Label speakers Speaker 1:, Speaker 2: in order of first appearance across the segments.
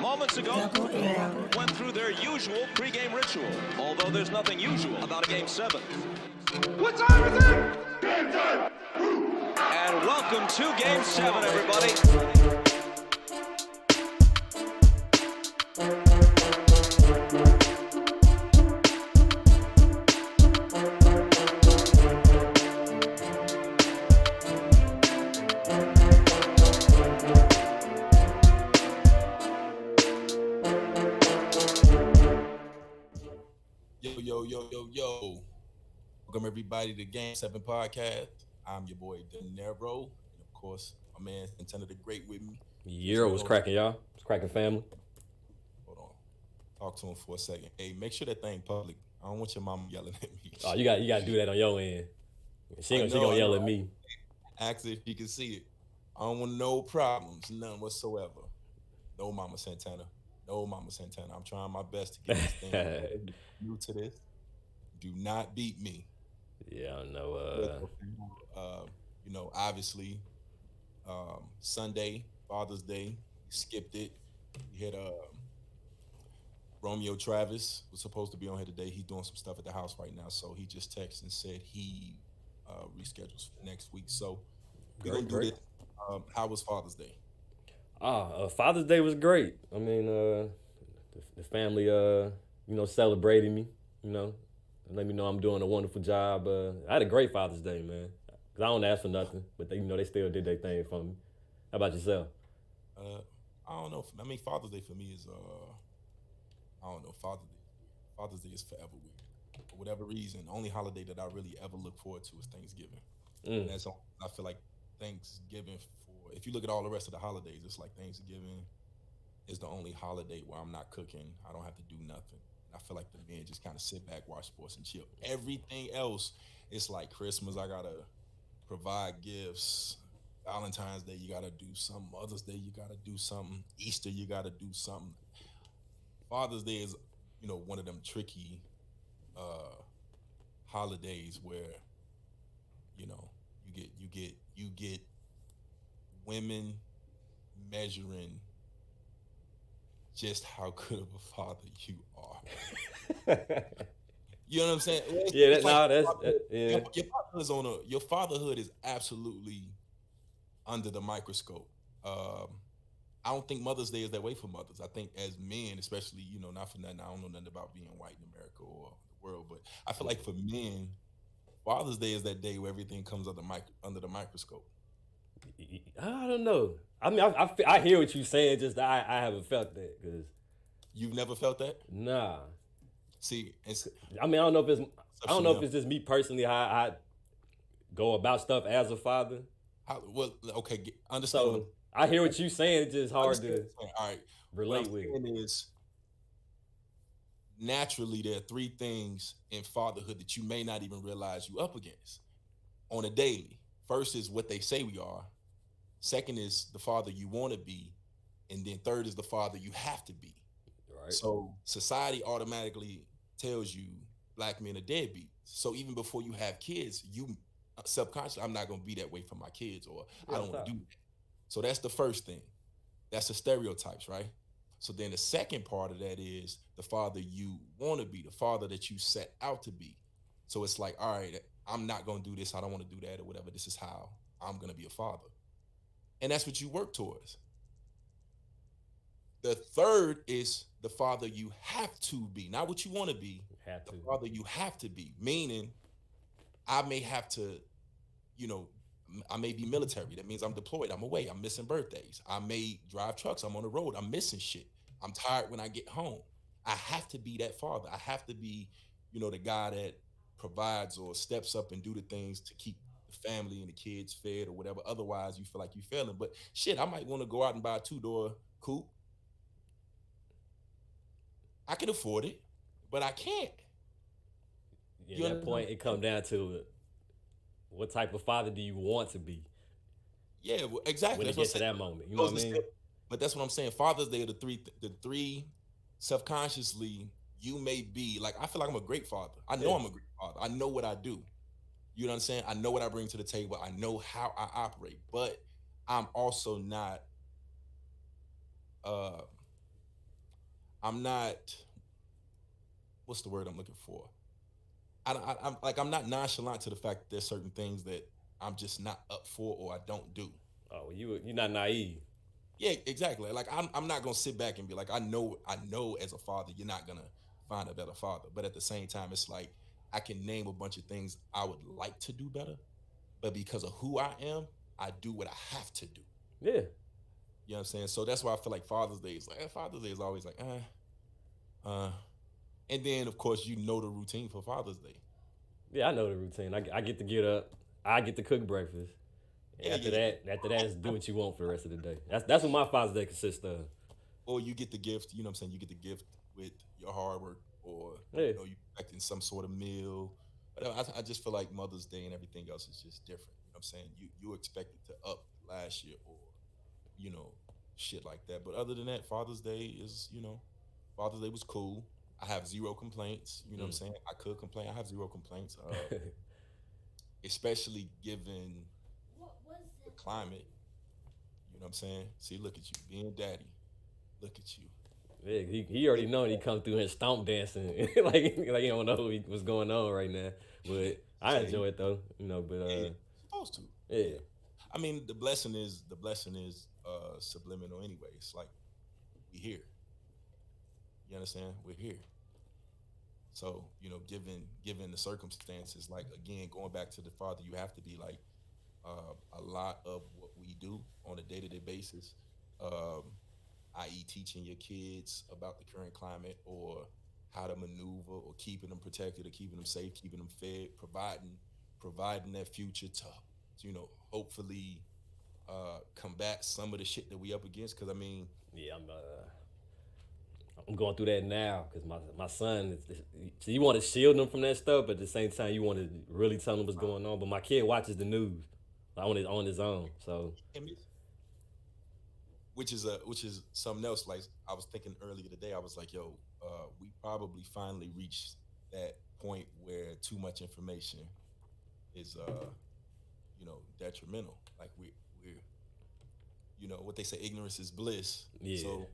Speaker 1: Moments ago, went through their usual pregame ritual, although there's nothing usual about a Game 7.
Speaker 2: What time is it? Game time!
Speaker 1: And welcome to Game 7, everybody.
Speaker 3: Yo. Welcome everybody to Game 7 Podcast. I'm your boy De Niro. And of course, my man Santana the Great with me.
Speaker 4: Year was cracking, y'all. It's cracking, family.
Speaker 3: Hold on. Talk to him for a second. Hey, make sure that thing public. I don't want your mama yelling at me.
Speaker 4: Oh, you got to do that on your end. She gonna yell at me.
Speaker 3: Ask her if you can see it. I don't want no problems, none whatsoever. No Mama Santana. I'm trying my best to get this thing new to this. Do not beat me.
Speaker 4: Yeah, I know.
Speaker 3: Obviously, Sunday, Father's Day, we skipped it. We had Romeo Travis was supposed to be on here today. He's doing some stuff at the house right now, so he just texted and said he reschedules for next week. So we're gonna do this. How was Father's Day?
Speaker 4: Father's Day was great. I mean, the family, celebrated me. Let me know I'm doing a wonderful job. I had a great Father's Day, man. Cause I don't ask for nothing, but they still did their thing for me. How about yourself?
Speaker 3: I don't know. I mean, Father's Day for me is I don't know. Father's Day is forever weird. For whatever reason, the only holiday that I really ever look forward to is Thanksgiving. And that's all. I feel like Thanksgiving, if you look at all the rest of the holidays, it's like Thanksgiving is the only holiday where I'm not cooking. I don't have to do nothing. I feel like the men just kind of sit back, watch sports, and chill. Everything else, it's like Christmas, I gotta provide gifts. Valentine's Day, you gotta do something. Mother's Day, you gotta do something. Easter, you gotta do something. Father's Day is, one of them tricky holidays where, you get women measuring just how good of a father you are. You know what I'm saying?
Speaker 4: Yeah,
Speaker 3: Your fatherhood is absolutely under the microscope. I don't think Mother's Day is that way for mothers. I think as men, especially, not for nothing, I don't know nothing about being white in America or the world, but I feel like for men, Father's Day is that day where everything comes under the microscope.
Speaker 4: I don't know. I mean, I hear what you're saying. Just I haven't felt that because
Speaker 3: you've never felt that.
Speaker 4: Nah.
Speaker 3: See,
Speaker 4: I don't know if it's just me personally how I go about stuff as a father.
Speaker 3: Understand.
Speaker 4: So I hear what you're saying. It's just hard to relate with.
Speaker 3: What I'm saying is, naturally, there are three things in fatherhood that you may not even realize you up against on a daily. First is what they say we are. Second is the father you want to be. And then third is the father you have to be. Right. So society automatically tells you black men are deadbeats. So even before you have kids, you subconsciously, I'm not going to be that way for my kids, or I don't want to do that. So that's the first thing. That's the stereotypes, right? So then the second part of that is the father you want to be, the father that you set out to be. So it's like, all right, I'm not going to do this. I don't want to do that or whatever. This is how I'm going to be a father. And that's what you work towards. The third is the father you have to be, not what you want to be. The father you have to be, meaning I may have to, I may be military. That means I'm deployed. I'm away. I'm missing birthdays. I may drive trucks. I'm on the road. I'm missing shit. I'm tired when I get home. I have to be that father. I have to be, the guy that provides or steps up and do the things to keep the family and the kids fed or whatever. Otherwise, you feel like you're failing. But shit, I might want to go out and buy a 2-door coupe. I can afford it, but I can't.
Speaker 4: Yeah, that point, it comes down to what type of father do you want to be?
Speaker 3: Yeah, well, exactly.
Speaker 4: When it gets to that moment, you know what I mean?
Speaker 3: But that's what I'm saying. Father's Day are the three subconsciously you may be. Like, I feel like I'm a great father. I know I'm a great father. I know what I do. You know what I'm saying? I know what I bring to the table. I know how I operate. But I'm also not uh, I'm not. What's the word I'm looking for? I'm like I'm not nonchalant to the fact that there's certain things that I'm just not up for or I don't do.
Speaker 4: Oh, you're not naive.
Speaker 3: Yeah, exactly. Like I'm not gonna sit back and be like, I know as a father, you're not gonna find a better father. But at the same time, it's like I can name a bunch of things I would like to do better, but because of who I am, I do what I have to do.
Speaker 4: Yeah,
Speaker 3: You know what I'm saying? So that's why I feel like Father's Day is like Father's Day is always like, uh. And then of course you know the routine for Father's Day.
Speaker 4: yeah, I know the routine. I get to get up. I get to cook breakfast. And
Speaker 3: Yeah, yeah, yeah.
Speaker 4: after that is do what you want for the rest of the day. That's what my Father's Day consists of.
Speaker 3: Or you get the gift, you know what I'm saying? You get the gift with your hard work, or
Speaker 4: Yeah,
Speaker 3: you expecting some sort of meal. But I just feel like Mother's Day and everything else is just different. You know what I'm saying? You expected to up last year or you know shit like that. But other than that, Father's Day is Father's Day was cool. I have zero complaints. You know what I'm saying? I could complain. I have zero complaints. Especially given the climate. You know what I'm saying? See, look at you being daddy. Look at you.
Speaker 4: yeah. He already know he come through and stomp dancing like he don't know what's going on right now. But I
Speaker 3: Say,
Speaker 4: enjoy it though, you know. But
Speaker 3: yeah, supposed to.
Speaker 4: yeah,
Speaker 3: Yeah. I mean, the blessing is subliminal anyway. It's like we here. You understand? We're here. So given the circumstances, like again, going back to the father, you have to be like a lot of what we do on a day-to-day basis, um, i.e., teaching your kids about the current climate or how to maneuver or keeping them protected or keeping them safe, keeping them fed, providing that future to hopefully combat some of the shit that we up against. Because I mean,
Speaker 4: yeah. I'm going through that now because my son so you want to shield him from that stuff, but at the same time you want to really tell him what's going on. But my kid watches the news like, on his own, so
Speaker 3: which is something else. Like I was thinking earlier today, I was like, yo, we probably finally reached that point where too much information is detrimental. Like we're what they say, ignorance is bliss.
Speaker 4: yeah.
Speaker 3: So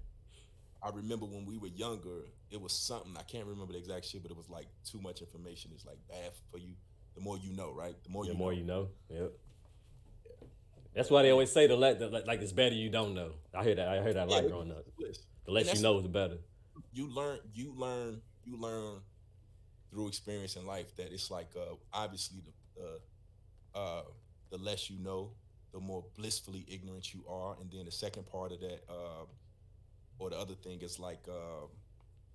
Speaker 3: I remember when we were younger, it was something I can't remember the exact shit, but it was like too much information is like bad for you. The more you know, right? The more
Speaker 4: The
Speaker 3: you
Speaker 4: more
Speaker 3: know.
Speaker 4: you know. Yep.
Speaker 3: Yeah.
Speaker 4: That's why they always say like it's better you don't know. I heard that a
Speaker 3: Yeah,
Speaker 4: lot growing up.
Speaker 3: it's bliss.
Speaker 4: The
Speaker 3: And
Speaker 4: less you
Speaker 3: that's
Speaker 4: know, the better.
Speaker 3: you learn through experience in life that it's like obviously uh the less you know, the more blissfully ignorant you are, and then the second part of that or the other thing is like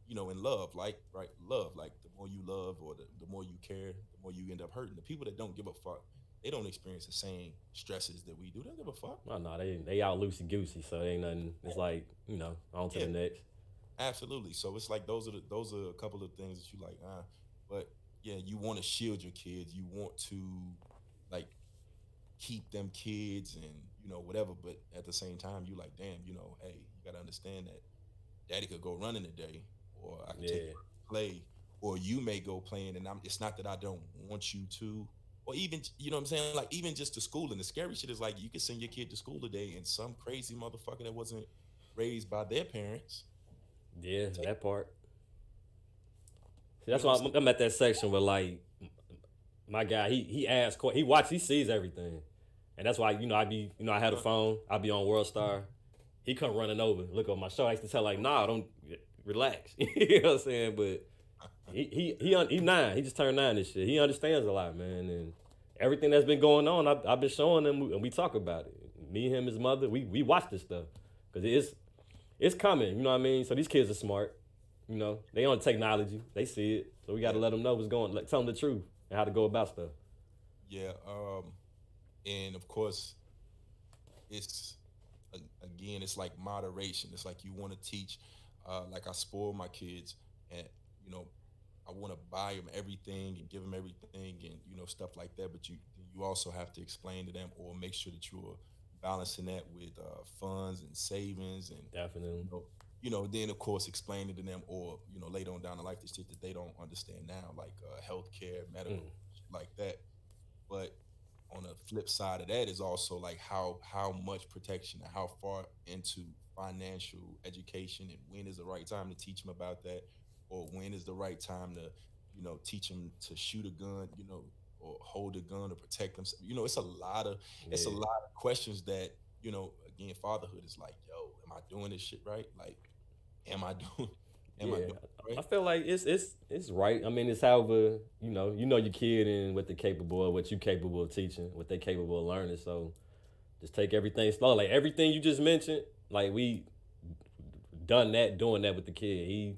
Speaker 3: in love, like right, love, like the more you love or the more you care, the more you end up hurting. The people that don't give a fuck, they don't experience the same stresses that we do. They don't give a fuck.
Speaker 4: Oh no, they out loosey goosey, so ain't nothing. It's like on to
Speaker 3: Yeah,
Speaker 4: the next.
Speaker 3: absolutely. So it's like those are a couple of things that you like, but yeah, you want to shield your kids. You want to like keep them kids and whatever. But at the same time, you like, damn, hey, you gotta understand that daddy could go running today, or I could take you
Speaker 4: Yeah,
Speaker 3: to play, or you may go playing, and it's not that I don't want you to, or even what I'm saying, like even just to school. And the scary shit is like you could send your kid to school today, and some crazy motherfucker that wasn't raised by their parents,
Speaker 4: yeah,
Speaker 3: take,
Speaker 4: that part. See,
Speaker 3: you
Speaker 4: that's
Speaker 3: know what
Speaker 4: why
Speaker 3: I'm saying?
Speaker 4: I'm at that section where like my guy, he asks, he watch, he sees everything, and that's why I be, I had a
Speaker 3: Uh,
Speaker 4: phone, I be on World Star, he come running over, look on my show. I used to tell like, nah, don't relax, you know what I'm saying? But he 9, he just turned 9 and shit. He understands a lot, man, and everything that's been going on, I've been showing him, and we talk about it. Me, him, his mother, we watch this stuff because it's coming. You know what I mean? So these kids are smart. They on technology. They see it. So we got to
Speaker 3: yeah,
Speaker 4: let them know what's going. Like, tell them the truth and how to go about stuff.
Speaker 3: yeah. And of course, it's again, it's like moderation. It's like you want to teach. Like I spoil my kids, and you know, I want to buy them everything and give them everything, and stuff like that. But you also have to explain to them or make sure that you're balancing that with funds and savings, and
Speaker 4: Definitely.
Speaker 3: then of course explaining to them, or later on down the life, the shit that they don't understand now, like healthcare, medical, shit like that. But on the flip side of that is also like how much protection and how far into financial education, and when is the right time to teach them about that, or when is the right time to teach them to shoot a gun, or hold a gun to protect themselves. It's a
Speaker 4: Yeah,
Speaker 3: lot of questions that, again, fatherhood is like, yo, am I doing this shit right? Like, am I doing am I
Speaker 4: yeah.
Speaker 3: doing it
Speaker 4: I
Speaker 3: right?
Speaker 4: feel like it's right. I mean, it's however you know your kid and what they're capable of, what you capable of teaching, what they capable of learning. So just take everything slow. Like everything you just mentioned, like we doing that with the kid. He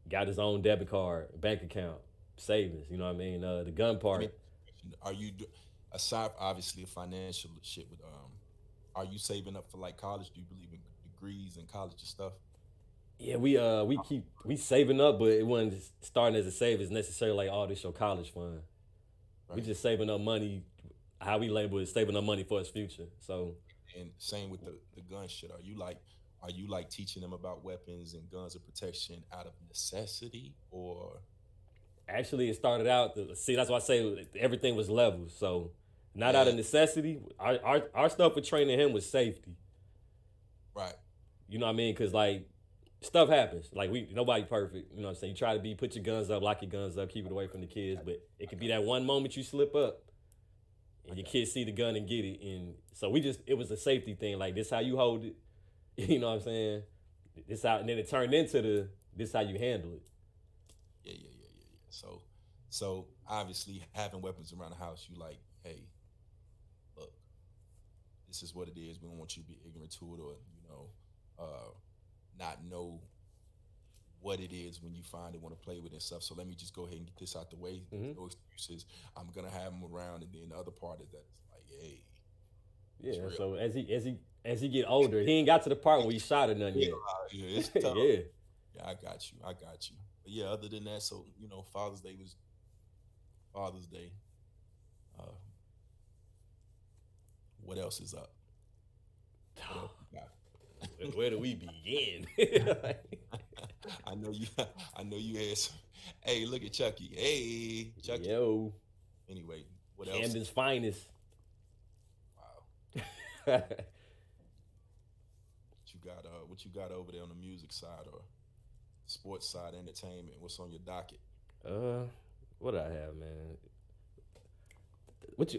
Speaker 4: got his own debit card, bank account, savings. You know what I mean? The gun
Speaker 3: Let me
Speaker 4: part.
Speaker 3: ask you a question. Aside obviously of financial shit with are you saving up for like college? Do you believe in degrees and college and stuff?
Speaker 4: Yeah, we saving up, but it wasn't starting as a save as necessarily like, oh, this your college fund. We
Speaker 3: Right.
Speaker 4: just saving up money. How we label it, saving up money for his future. So
Speaker 3: And same with the gun shit. Are you like teaching them about weapons and guns and protection out of necessity, or
Speaker 4: actually, it started out. See, that's why I say everything was level. So not out
Speaker 3: yeah,
Speaker 4: of necessity. Our stuff with training him was safety.
Speaker 3: right.
Speaker 4: You know what I mean? Because like stuff happens. Like we nobody perfect. You know what I'm saying? You try to put your guns up, lock your guns up, keep it away from the kids. But it could be that one moment you slip up
Speaker 3: I
Speaker 4: and your
Speaker 3: got you.
Speaker 4: kids see the gun and get it. And so it was a safety thing. Like this how you hold it. You know what I'm saying? This how and then it turned into this how you handle it.
Speaker 3: Yeah. So obviously having weapons around the house, you like, hey, look, this is what it is. We don't want you to be ignorant to it, or uh, not know what it is when you find it, want to play with it and stuff. So let me just go ahead and get this out the way. There's no excuses. I'm gonna have them around, and then the other part is that it's like, hey, it's
Speaker 4: Yeah.
Speaker 3: real.
Speaker 4: So as he get older, he ain't got to the part where he shot or nothing
Speaker 3: Real
Speaker 4: yet.
Speaker 3: out here. It's tough.
Speaker 4: Yeah.
Speaker 3: Yeah, I got you. I got you. But yeah, other than that, so Father's Day was Father's Day. Uh, what else is up? What else you got?
Speaker 4: Where do we begin?
Speaker 3: I know you. I know you had some. Hey, look at Chucky. Hey, Chucky.
Speaker 4: Yo,
Speaker 3: Anyway, what else?
Speaker 4: Camden's finest.
Speaker 3: Wow.
Speaker 4: uh,
Speaker 3: What you got over there on the music side or sports side, entertainment? What's on your docket?
Speaker 4: what I have, man?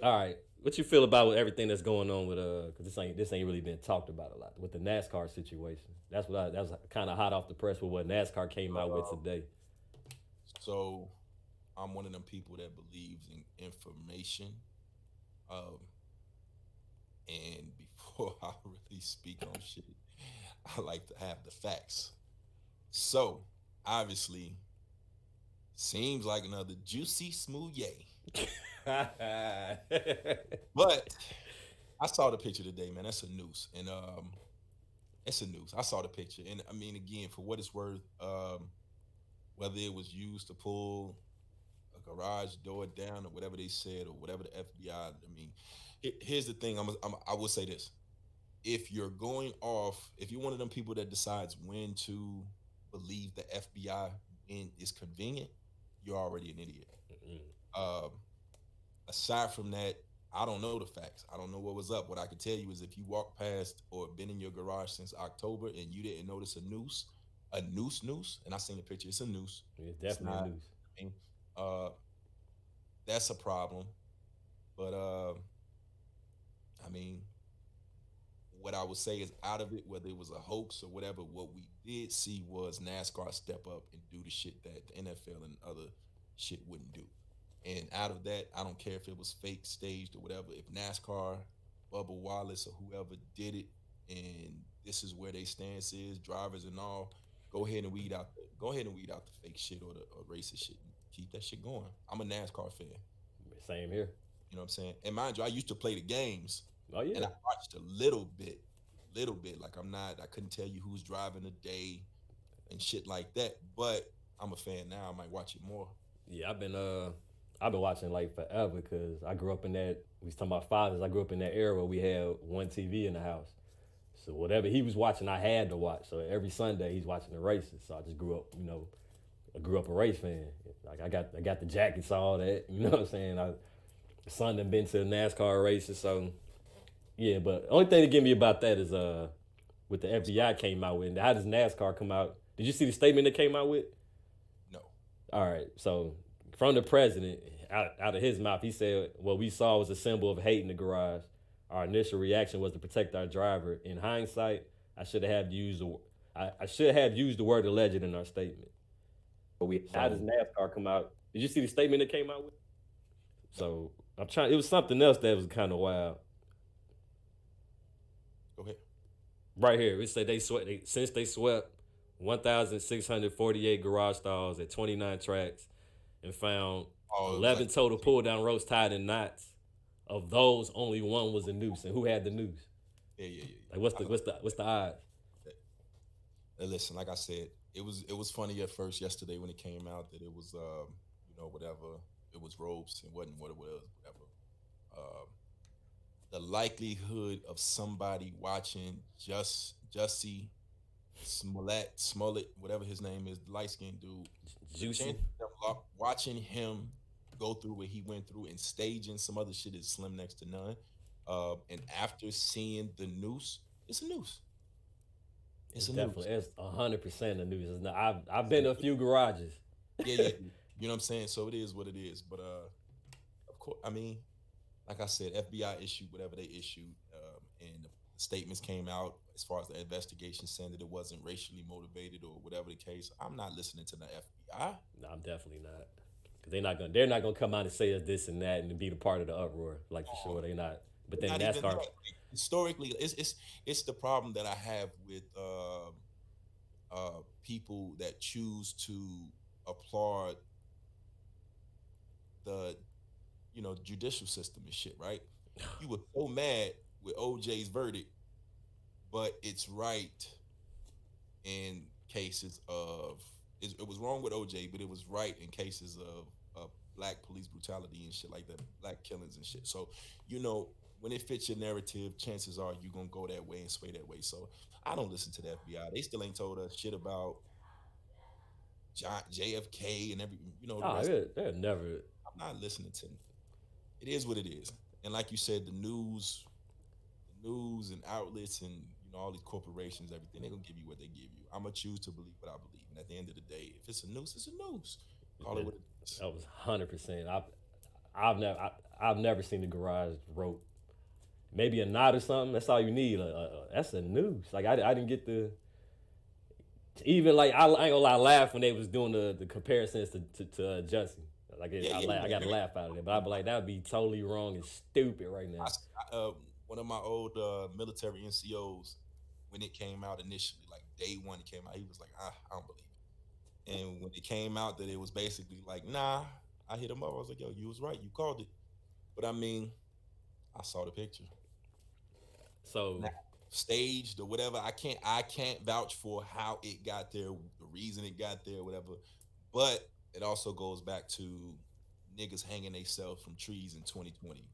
Speaker 4: All right? What you feel about everything that's going on with Cause this ain't really been talked about a lot with the NASCAR situation. That was kind of hot off the press with what NASCAR came out with
Speaker 3: Uh,
Speaker 4: today.
Speaker 3: so I'm one of them people that believes in information. Um, and before I really speak on shit, I like to have the facts. So obviously, seems like another juicy smooth yay. But I saw the picture today, man. That's a noose, and it's a noose. I saw the picture, and I mean, again, for what it's worth, whether it was used to pull a garage door down or whatever they said or whatever the FBI. I mean, here's the thing. I will say this: if you're one of them people that decides when to believe the FBI when it's convenient, you're already an idiot. Um, Aside from that, I don't know the facts. I don't know what was up. What I can tell you is if you walk past or been in your garage since October and you didn't notice a noose, and I seen the picture, it's a noose.
Speaker 4: It's
Speaker 3: It's
Speaker 4: definitely
Speaker 3: not.
Speaker 4: news.
Speaker 3: I mean, uh, that's a problem. But I mean, what I would say is out of it, whether it was a hoax or whatever, what we did see was NASCAR step up and do the shit that the NFL and other shit wouldn't do. And out of that, I don't care if it was fake, staged, or whatever. If NASCAR, Bubba Wallace, or whoever did it, and this is where their stance is, drivers and all, go ahead and weed out the fake shit or the racist shit. Keep that shit going. I'm a NASCAR fan.
Speaker 4: Same here.
Speaker 3: You know what I'm saying? And mind you, I used to play the games,
Speaker 4: Oh
Speaker 3: and
Speaker 4: yeah.
Speaker 3: I watched a little bit. Like I couldn't tell you who's driving the day and shit like that. But I'm a fan now. I might watch it more.
Speaker 4: Yeah, I've been watching like forever because I grew up in that. We was talking about fathers. I grew up in that era where we had one TV in the house. So whatever he was watching, I had to watch. So every Sunday he's watching the races. So I just grew up, I grew up a race fan. Like I got the jackets, all that. You know what I'm saying? Son done been to NASCAR races, so yeah. But the only thing to get me about that is what the FBI came out with. How does NASCAR come out? Did you see the statement they came out with?
Speaker 3: No.
Speaker 4: All right, so from the president, out of his mouth, he said, "What we saw was a symbol of hate in the garage. Our initial reaction was to protect our driver. In hindsight, I should have used the word alleged in our statement." But how does NASCAR come out? Did you see the statement it came out with? So I'm trying. It was something else that was kind of wild.
Speaker 3: Go ahead.
Speaker 4: Right here, it said since they swept 1,648 garage stalls at 29 tracks and found 11 total pull down ropes tied in knots. Of those, only one was a noose. And who had the noose?
Speaker 3: Yeah.
Speaker 4: Like what's the odds?
Speaker 3: Listen, like I said, it was funny at first yesterday when it came out that it was whatever it was ropes and wasn't what it was, whatever. The likelihood of somebody watching Jussie Smollett, whatever his name is, the light skinned dude,
Speaker 4: Juicy.
Speaker 3: watching him go through what he went through and staging some other shit is slim next to none. And after seeing the noose, it's a noose.
Speaker 4: It's definitely, it's 100% a noose. I've been to a few garages.
Speaker 3: Yeah. You know what I'm saying? So it is what it is. But of course, I mean, like I said, FBI issued whatever they issued, and the statements came out as far as the investigation saying that it wasn't racially motivated or whatever the case. I'm not listening to the FBI.
Speaker 4: No, I'm definitely not. Cause they're not gonna come out and say us this and that and be the part of the uproar. Like for sure, they're not. But then NASCAR.
Speaker 3: Historically, it's the problem that I have with people that choose to applaud the judicial system and shit, right? You were so mad with OJ's verdict, but it's right in cases of it was wrong with OJ, but it was right in cases of black police brutality and shit like that, black killings and shit. So when it fits your narrative, chances are you're gonna go that way and sway that way. So I don't listen to the FBI. They still ain't told us shit about JFK and every the rest.
Speaker 4: They're never.
Speaker 3: I'm not listening to them. It is what it is. And like you said, the news and outlets and all these corporations, everything, they're gonna give you what they give you. I'm gonna choose to believe what I believe. And at the end of the day, if it's a noose, it's a noose. Call it what it is.
Speaker 4: That was 100%. I've never seen the garage rope. Maybe a knot or something. That's all you need. That's a noose. Like I didn't get the. Even like I ain't gonna lie, laugh when they was doing the comparisons to Jussie. Like I got to laugh out of it, but I'd be like, that would be totally wrong and stupid right now.
Speaker 3: One of my old military NCOs, when it came out initially, like day one, it came out, he was like, I don't believe it. And when it came out that it was basically like, nah, I hit him up. I was like, yo, you was right, you called it. But I mean, I saw the picture.
Speaker 4: So
Speaker 3: now, staged or whatever, I can't vouch for how it got there, the reason it got there, whatever. But it also goes back to niggas hanging themselves from trees in 2020.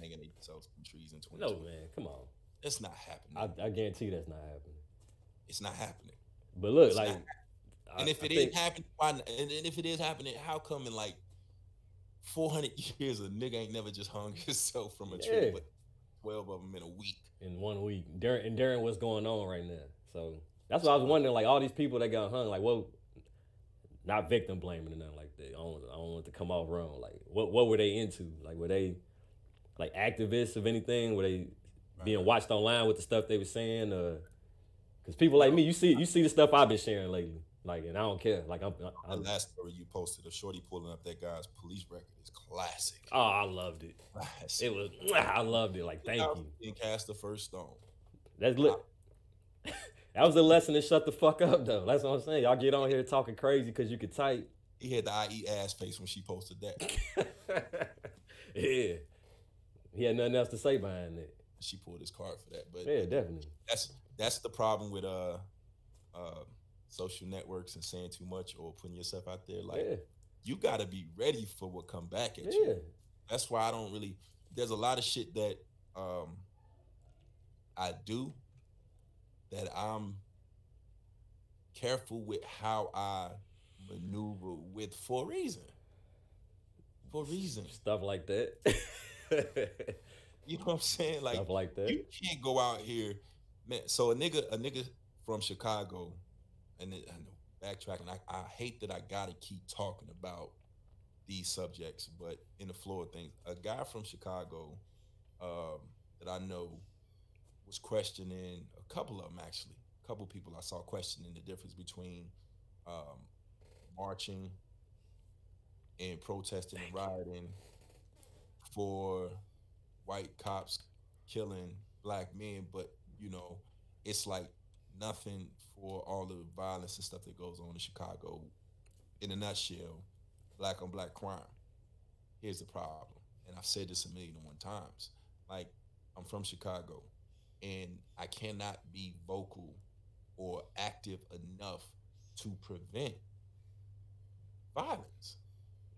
Speaker 3: Hanging themselves from trees in 2020.
Speaker 4: No, man, come on.
Speaker 3: That's not happening.
Speaker 4: I guarantee you that's not happening.
Speaker 3: It's not happening.
Speaker 4: But look,
Speaker 3: it's
Speaker 4: like,
Speaker 3: and if it ain't happening, and if it is happening, how come in like 400 years a nigga ain't never just hung himself from a tree, but 12 of them in a week?
Speaker 4: In 1 week, during what's going on right now. So that's what I was wondering. Like all these people that got hung, like what? Not victim blaming or nothing like that. I don't want it to come off wrong. Like what were they into? Like were they like activists of anything? Were they being watched online with the stuff they were saying? Because people like me, you see the stuff I've been sharing lately. Like, and I don't care. Like I'm
Speaker 3: the last story you posted of Shorty pulling up that guy's police record is classic.
Speaker 4: Oh, I loved it. Classic. It was. I loved it. Like, thank you.
Speaker 3: And cast the first stone.
Speaker 4: That's lit. That was a lesson to shut the fuck up, though. That's what I'm saying. Y'all get on here talking crazy because you could type.
Speaker 3: He had the IE ass face when she posted that.
Speaker 4: Yeah. He had nothing else to say behind that.
Speaker 3: She pulled his card for that. But
Speaker 4: yeah, definitely.
Speaker 3: That's the problem with social networks and saying too much or putting yourself out there. Like, you got to be ready for what come back at you. That's why I don't really. There's a lot of shit that I do that I'm careful with how I maneuver with for a reason. for a reason.
Speaker 4: Stuff like that.
Speaker 3: You know what I'm saying? Like
Speaker 4: Stuff like that.
Speaker 3: you can't go out here, man. So a nigga from Chicago, and I know backtracking. I hate that I gotta keep talking about these subjects, but in the flow of things, a guy from Chicago um, that I know was questioning a couple of them actually. A couple people I saw questioning the difference between um, marching and protesting and rioting for white cops killing black men, but you know, it's like nothing for all the violence and stuff that goes on in Chicago. In a nutshell, black on black crime. Here's the problem, and I've said this a million and one times. Like, I'm from Chicago, and I cannot be vocal or active enough to prevent violence.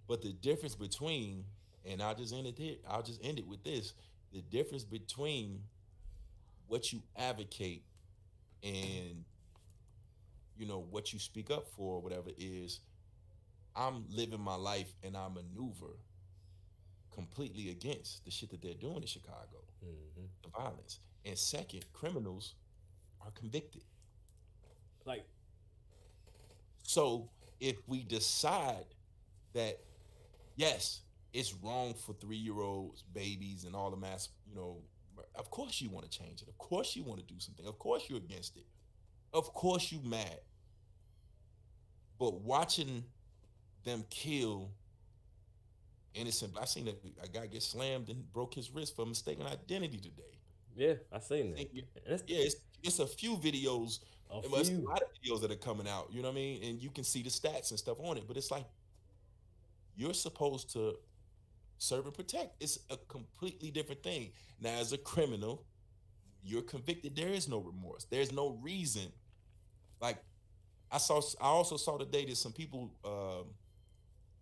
Speaker 3: But the difference between, and I'll just end it here, I'll just end it with this. The difference between what you advocate and what you speak up for, or whatever, is I'm living my life and I maneuver completely against the shit that they're doing in Chicago,
Speaker 4: Hmm.
Speaker 3: the violence. And second, criminals are convicted.
Speaker 4: Like,
Speaker 3: So if we decide that yes, it's wrong for 3 year olds, babies, and all the mass, of course you want to change it. Of course you want to do something. Of course you're against it. Of course you mad. But watching them kill innocent, I seen a guy get slammed and broke his wrist for mistaken identity today.
Speaker 4: yeah, I seen that. That's
Speaker 3: Yeah, it's a few videos.
Speaker 4: a
Speaker 3: It's a
Speaker 4: few.
Speaker 3: lot of videos that are coming out. You know what I mean? And you can see the stats and stuff on it. But it's like you're supposed to serve and protect. It's a completely different thing. Now, as a criminal, you're convicted. There is no remorse. There's no reason. Like I also saw today that some people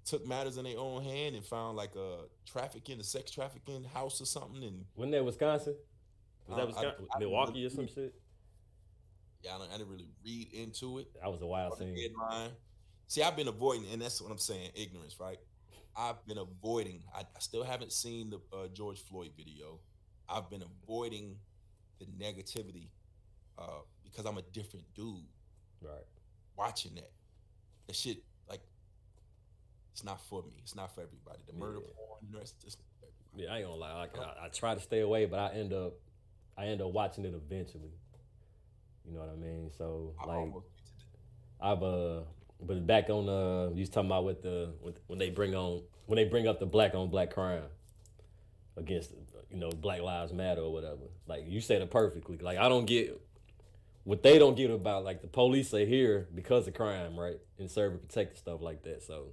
Speaker 3: took matters in their own hand and found like a sex trafficking house or something. And
Speaker 4: Wasn't that Wisconsin? Was that
Speaker 3: I
Speaker 4: Wisconsin?
Speaker 3: didn't
Speaker 4: Milwaukee or some
Speaker 3: really,
Speaker 4: shit?
Speaker 3: yeah, I didn't really read into it.
Speaker 4: That was a wild
Speaker 3: Or the
Speaker 4: scene.
Speaker 3: headline. See, I've been avoiding, and that's what I'm saying, ignorance, right? I've been avoiding. I still haven't seen the George Floyd video. I've been avoiding the negativity because I'm a different dude
Speaker 4: Right.
Speaker 3: watching that. The shit, like, it's not for me. It's not for everybody. The murder
Speaker 4: Yeah.
Speaker 3: porn, it's just not for everybody.
Speaker 4: Yeah, I ain't gonna lie. Like, I try to stay away, but I end up watching it eventually. You know what I mean? So
Speaker 3: I
Speaker 4: like,
Speaker 3: almost get to
Speaker 4: I've but back on you was talking about when they bring up the black on black crime against Black Lives Matter or whatever. Like, you said it perfectly. Like, I don't get what they don't get about, like, the police are here because of crime, right? And serve and protect and stuff like that. So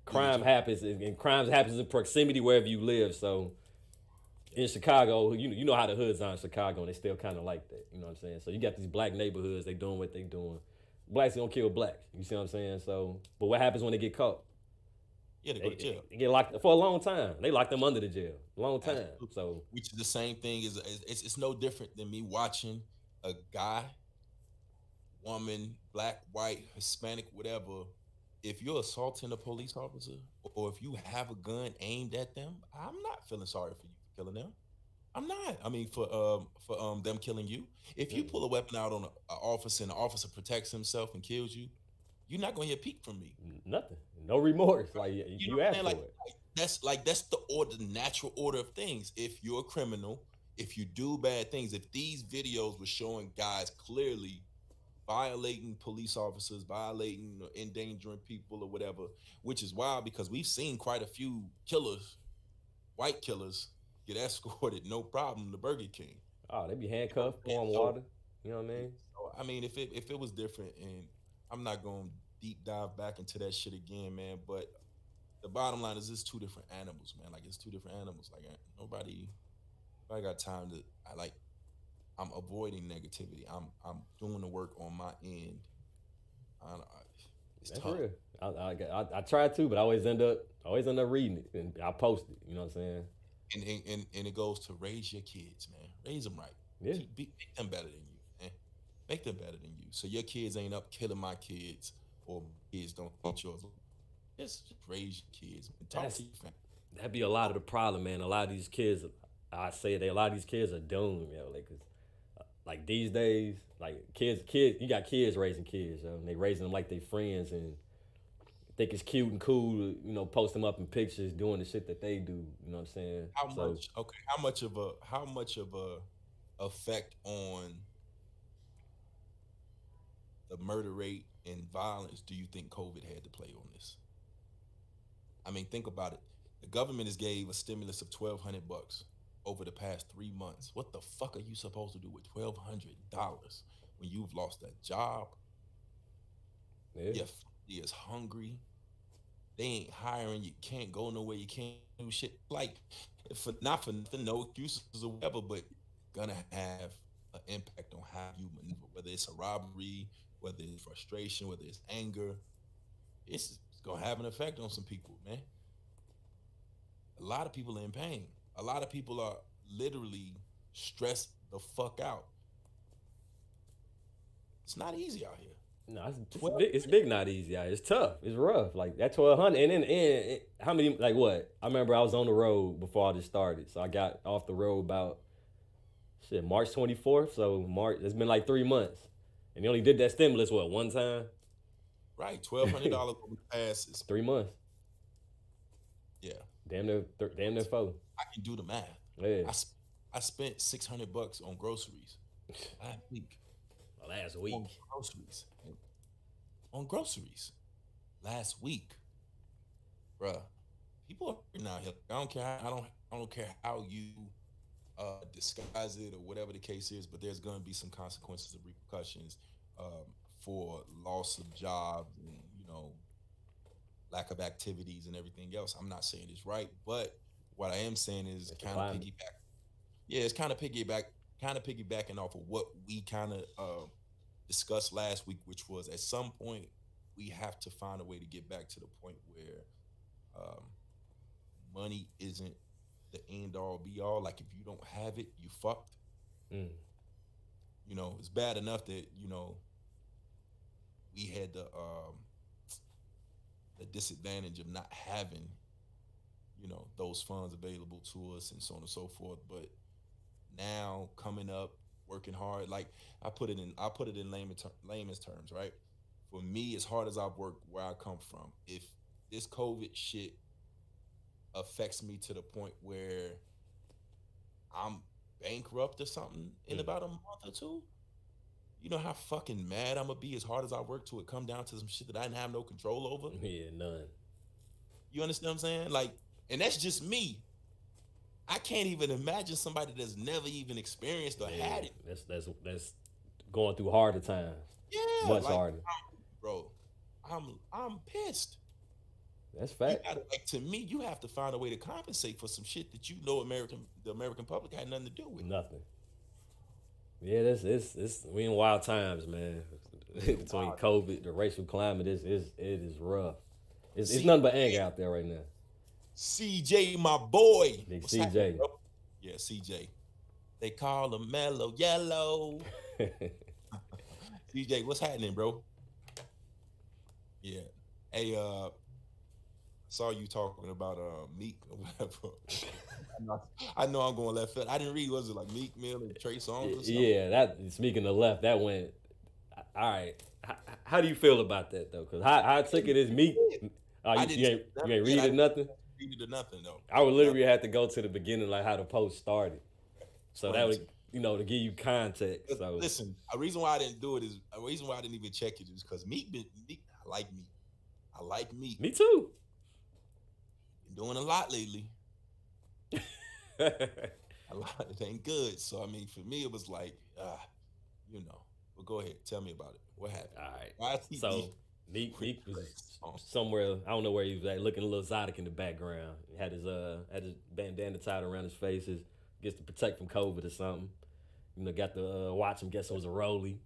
Speaker 4: crime happens, and crime happens in proximity wherever you live. So in Chicago, you know how the hoods are in Chicago, and they still kind of like that. You know what I'm saying? So you got these black neighborhoods, they doing what they doing. Blacks gonna kill blacks. You see what I'm saying? So, but what happens when they get caught?
Speaker 3: Yeah, they go to jail.
Speaker 4: They get locked for a long time. They lock them under the jail, long time.
Speaker 3: Absolutely.
Speaker 4: So
Speaker 3: Which is the same thing as it's no different than me watching a guy, woman, black, white, Hispanic, whatever. If you're assaulting a police officer or if you have a gun aimed at them, I'm not feeling sorry for you for killing them. I'm not. I mean, for them killing you. If you pull a weapon out on an officer and the officer protects himself and kills you, you're not gonna hear peep from me.
Speaker 4: nothing, no remorse. Like,
Speaker 3: You know
Speaker 4: you
Speaker 3: what I'm
Speaker 4: asked
Speaker 3: saying?
Speaker 4: for
Speaker 3: Like,
Speaker 4: it.
Speaker 3: that's the order, the natural order of things. If you're a criminal, if you do bad things, if these videos were showing guys clearly violating police officers, violating or endangering people or whatever, which is wild because we've seen quite a few killers, white killers, get escorted no problem to Burger King.
Speaker 4: Oh, they be
Speaker 3: You know what
Speaker 4: handcuffed,
Speaker 3: I'm saying?
Speaker 4: pouring water. You know what I mean?
Speaker 3: So I mean, if it was different, and I'm not gonna deep dive back into that shit again, man. But the bottom line is, it's two different animals, man. Like, it's two different animals. Like, nobody got time to. I'm avoiding negativity. I'm doing the work on my end. It's
Speaker 4: That's
Speaker 3: tough.
Speaker 4: real. I try to, but I always end up reading it, and I post it. You know what I'm saying?
Speaker 3: And it goes to raise your kids, man. Raise them right.
Speaker 4: Yeah.
Speaker 3: Make them better than you, man. Make them better than you. So your kids ain't up killing my kids, or my kids don't want yours. Just raise your kids. And talk to your family.
Speaker 4: That'd be a lot of the problem, man. A lot of these kids, a lot of these kids are doomed, yo. Like, 'cause, like these days, like kids, you got kids raising kids, yo. And they raising them like they friends and think it's cute and cool to, post them up in pictures doing the shit that they do. You know what I'm saying?
Speaker 3: How much of a effect on the murder rate and violence do you think COVID had to play on this? I mean, think about it. The government has gave a stimulus of $1,200 over the past 3 months. What the fuck are you supposed to do with $1,200 when you've lost a job?
Speaker 4: Yeah.
Speaker 3: Your family is hungry. They ain't hiring. You can't go nowhere. You can't do shit. Like, not for nothing, no excuses or whatever, but gonna have an impact on how you maneuver. Whether it's a robbery, whether it's frustration, whether it's anger, it's gonna have an effect on some people, man. A lot of people are in pain. A lot of people are literally stressed the fuck out. It's not easy out here.
Speaker 4: No, it's big, not easy. It's tough. It's rough. Like that 1,200, and then how many? Like what? I remember I was on the road before all this started, so I got off the road about March 24th. So it's been like 3 months, and you only did that stimulus one time?
Speaker 3: Right, $1,200 over the past
Speaker 4: 3 months.
Speaker 3: Yeah,
Speaker 4: damn near 4.
Speaker 3: I can do the math.
Speaker 4: Yeah,
Speaker 3: I spent $600 on groceries last week. On groceries last week, bruh. People are hurting out here. I don't care how you disguise it or whatever the case is, but there's gonna be some consequences and repercussions for loss of jobs and lack of activities and everything else. I'm not saying it's right, but what I am saying is kind of piggyback. Yeah, it's kind of piggybacking off of what we kind of discussed last week, which was at some point we have to find a way to get back to the point where money isn't the end all be all. Like if you don't have it, you fucked. It's bad enough that we had the disadvantage of not having those funds available to us and so on and so forth. But now coming up, working hard, like I put it in layman's terms, right? For me, as hard as I've worked where I come from, if this COVID shit affects me to the point where I'm bankrupt or something in about a month or two, you know how fucking mad I'm gonna be as hard as I work to it come down to some shit that I didn't have no control over?
Speaker 4: Yeah, none.
Speaker 3: You understand what I'm saying? Like, and that's just me. I can't even imagine somebody that's never even experienced or had it.
Speaker 4: That's going through harder times.
Speaker 3: Yeah,
Speaker 4: much harder.
Speaker 3: I'm pissed.
Speaker 4: That's fact.
Speaker 3: To me, you have to find a way to compensate for some shit that the American public had nothing to do with.
Speaker 4: Nothing. Yeah, it's we in wild times, man. Between COVID, the racial climate, it is rough. It's nothing but anger out there right now.
Speaker 3: CJ, my boy.
Speaker 4: Big CJ.
Speaker 3: Yeah, CJ. They call him Mellow Yellow. CJ, what's happening, bro? Yeah. Hey, saw you talking about Meek or whatever. I know I'm going left field. I didn't read. Was it like Meek Mill and Trey Songz or something?
Speaker 4: Yeah, that speaking of left, that went. All right. How do you feel about that though? Because how I took it is Meek. You ain't read it nothing.
Speaker 3: Read it or nothing though.
Speaker 4: I would literally have to go to the beginning, like how the post started. So that would, to give you context. So
Speaker 3: listen, a reason why I didn't do it is a reason why I didn't even check it is because Meek. I like Meek. I like Meek.
Speaker 4: Me too.
Speaker 3: Been doing a lot lately. A lot. It ain't good. So I mean, for me, it was like, But go ahead, tell me about it. What happened?
Speaker 4: All right. So Meek was somewhere. I don't know where he was at, looking a little exotic in the background. He had his bandana tied around his face, gets to protect from COVID or something. Got to watch him. Guess it was a rollie.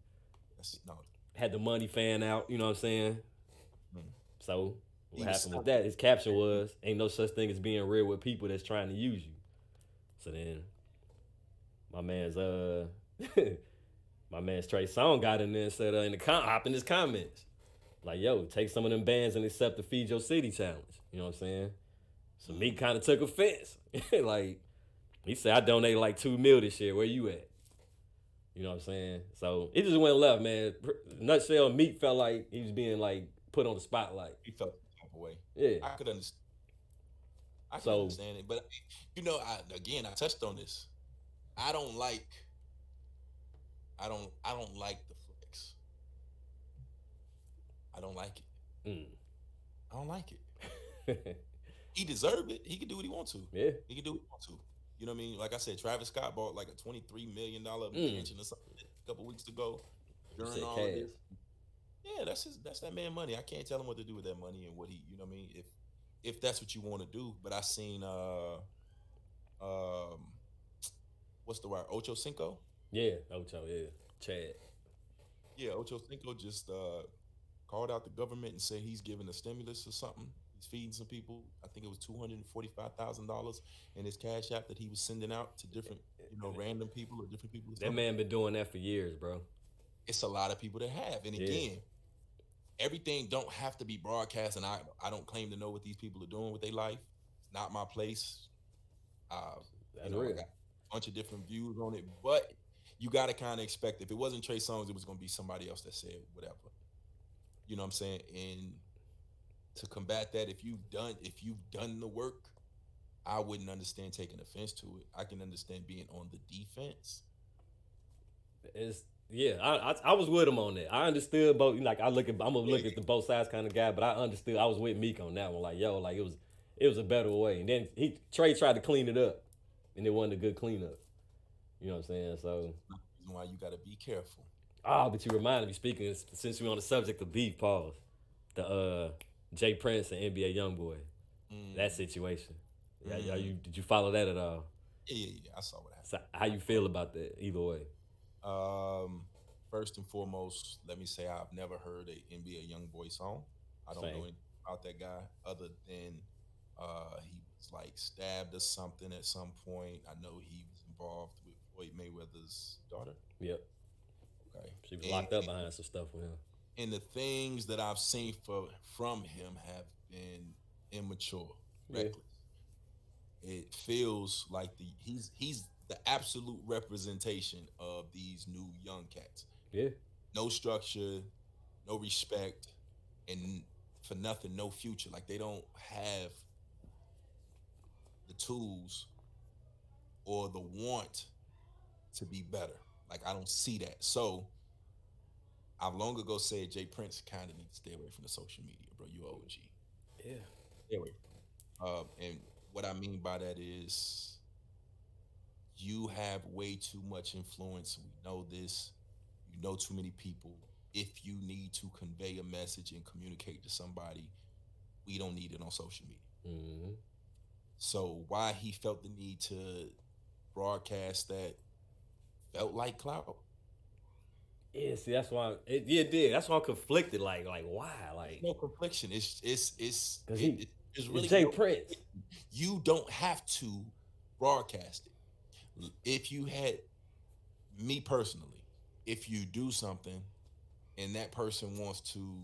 Speaker 4: Had the money fan out. You know what I'm saying? So what happened with that? His caption was, "Ain't no such thing as being real with people that's trying to use you." So then, my man's Trey Songz got in there and said hop in his comments. Like, yo, take some of them bands and accept the Feed Your City challenge. You know what I'm saying? So Meek kind of took offense. Like, he said, I donated like $2 million this year. Where you at? You know what I'm saying? So it just went left, man. Nutshell, Meek felt like he was being like put on the spotlight.
Speaker 3: He felt the type of way.
Speaker 4: Yeah.
Speaker 3: I could understand. I can
Speaker 4: So
Speaker 3: understand it, but I touched on this. I don't like. I don't like the flex. I don't like it. I don't like it. He deserved it. He could do what he wants to.
Speaker 4: Yeah.
Speaker 3: He could do what he wants to. You know what I mean? Like I said, Travis Scott bought like a $23 million mansion or something a couple weeks ago. During all of this, yeah, that's that man money. I can't tell him what to do with that money and what he, you know what I mean? If that's what you want to do. But I seen um what's the word? Ocho Cinco?
Speaker 4: yeah, Ocho, yeah. Chad.
Speaker 3: Yeah, Ocho Cinco just called out the government and said he's giving a stimulus or something. He's feeding some people. I think it was $245,000 in his cash app that he was sending out to different, random people or different people.
Speaker 4: That man been doing that for years, bro.
Speaker 3: It's a lot of people that have. And again, everything don't have to be broadcast. And I don't claim to know what these people are doing with their life. It's not my place.
Speaker 4: That's real.
Speaker 3: I got a bunch of different views on it, but you got to kind of expect if it wasn't Trey Songz, it was going to be somebody else that said whatever. You know what I'm saying? And to combat that, if you've done the work, I wouldn't understand taking offense to it. I can understand being on the defense.
Speaker 4: I was with him on that. I understood both. Like I'm gonna look at the both sides kind of guy, but I understood. I was with Meek on that one. Like, yo, like it was a better way. And then Trey tried to clean it up, and it wasn't a good cleanup. You know what I'm saying? So
Speaker 3: that's the reason why you got to be careful.
Speaker 4: but you reminded me. Speaking since we're on the subject of beef, pause. The Jay Prince and NBA YoungBoy, that situation. Yeah, did you follow that at all?
Speaker 3: Yeah. I saw what happened.
Speaker 4: So how you feel about that? Either way.
Speaker 3: First and foremost, let me say I've never heard a NBA YoungBoy song. I don't know anything about that guy other than he was like stabbed or something at some point. I know he was involved with Floyd Mayweather's daughter.
Speaker 4: Yep.
Speaker 3: Okay.
Speaker 4: She was locked up behind some stuff with him.
Speaker 3: And the things that I've seen from him have been immature, reckless. It feels like he's the absolute representation of these new young cats.
Speaker 4: Yeah.
Speaker 3: No structure, no respect, and for nothing, no future. Like they don't have the tools or the want to be better. Like I don't see that. So I've long ago said Jay Prince kind of needs to stay away from the social media, bro. You OG.
Speaker 4: Yeah.
Speaker 3: Stay away. And what I mean by that is you have way too much influence. We know this. You know too many people. If you need to convey a message and communicate to somebody, we don't need it on social media.
Speaker 4: Mm-hmm.
Speaker 3: So why he felt the need to broadcast that felt like clout.
Speaker 4: Yeah, see, that's why it did. That's why I'm conflicted. Like why? Like
Speaker 3: No confliction. It's
Speaker 4: really Jay Prince.
Speaker 3: You don't have to broadcast it. If you had me personally, if you do something and that person wants to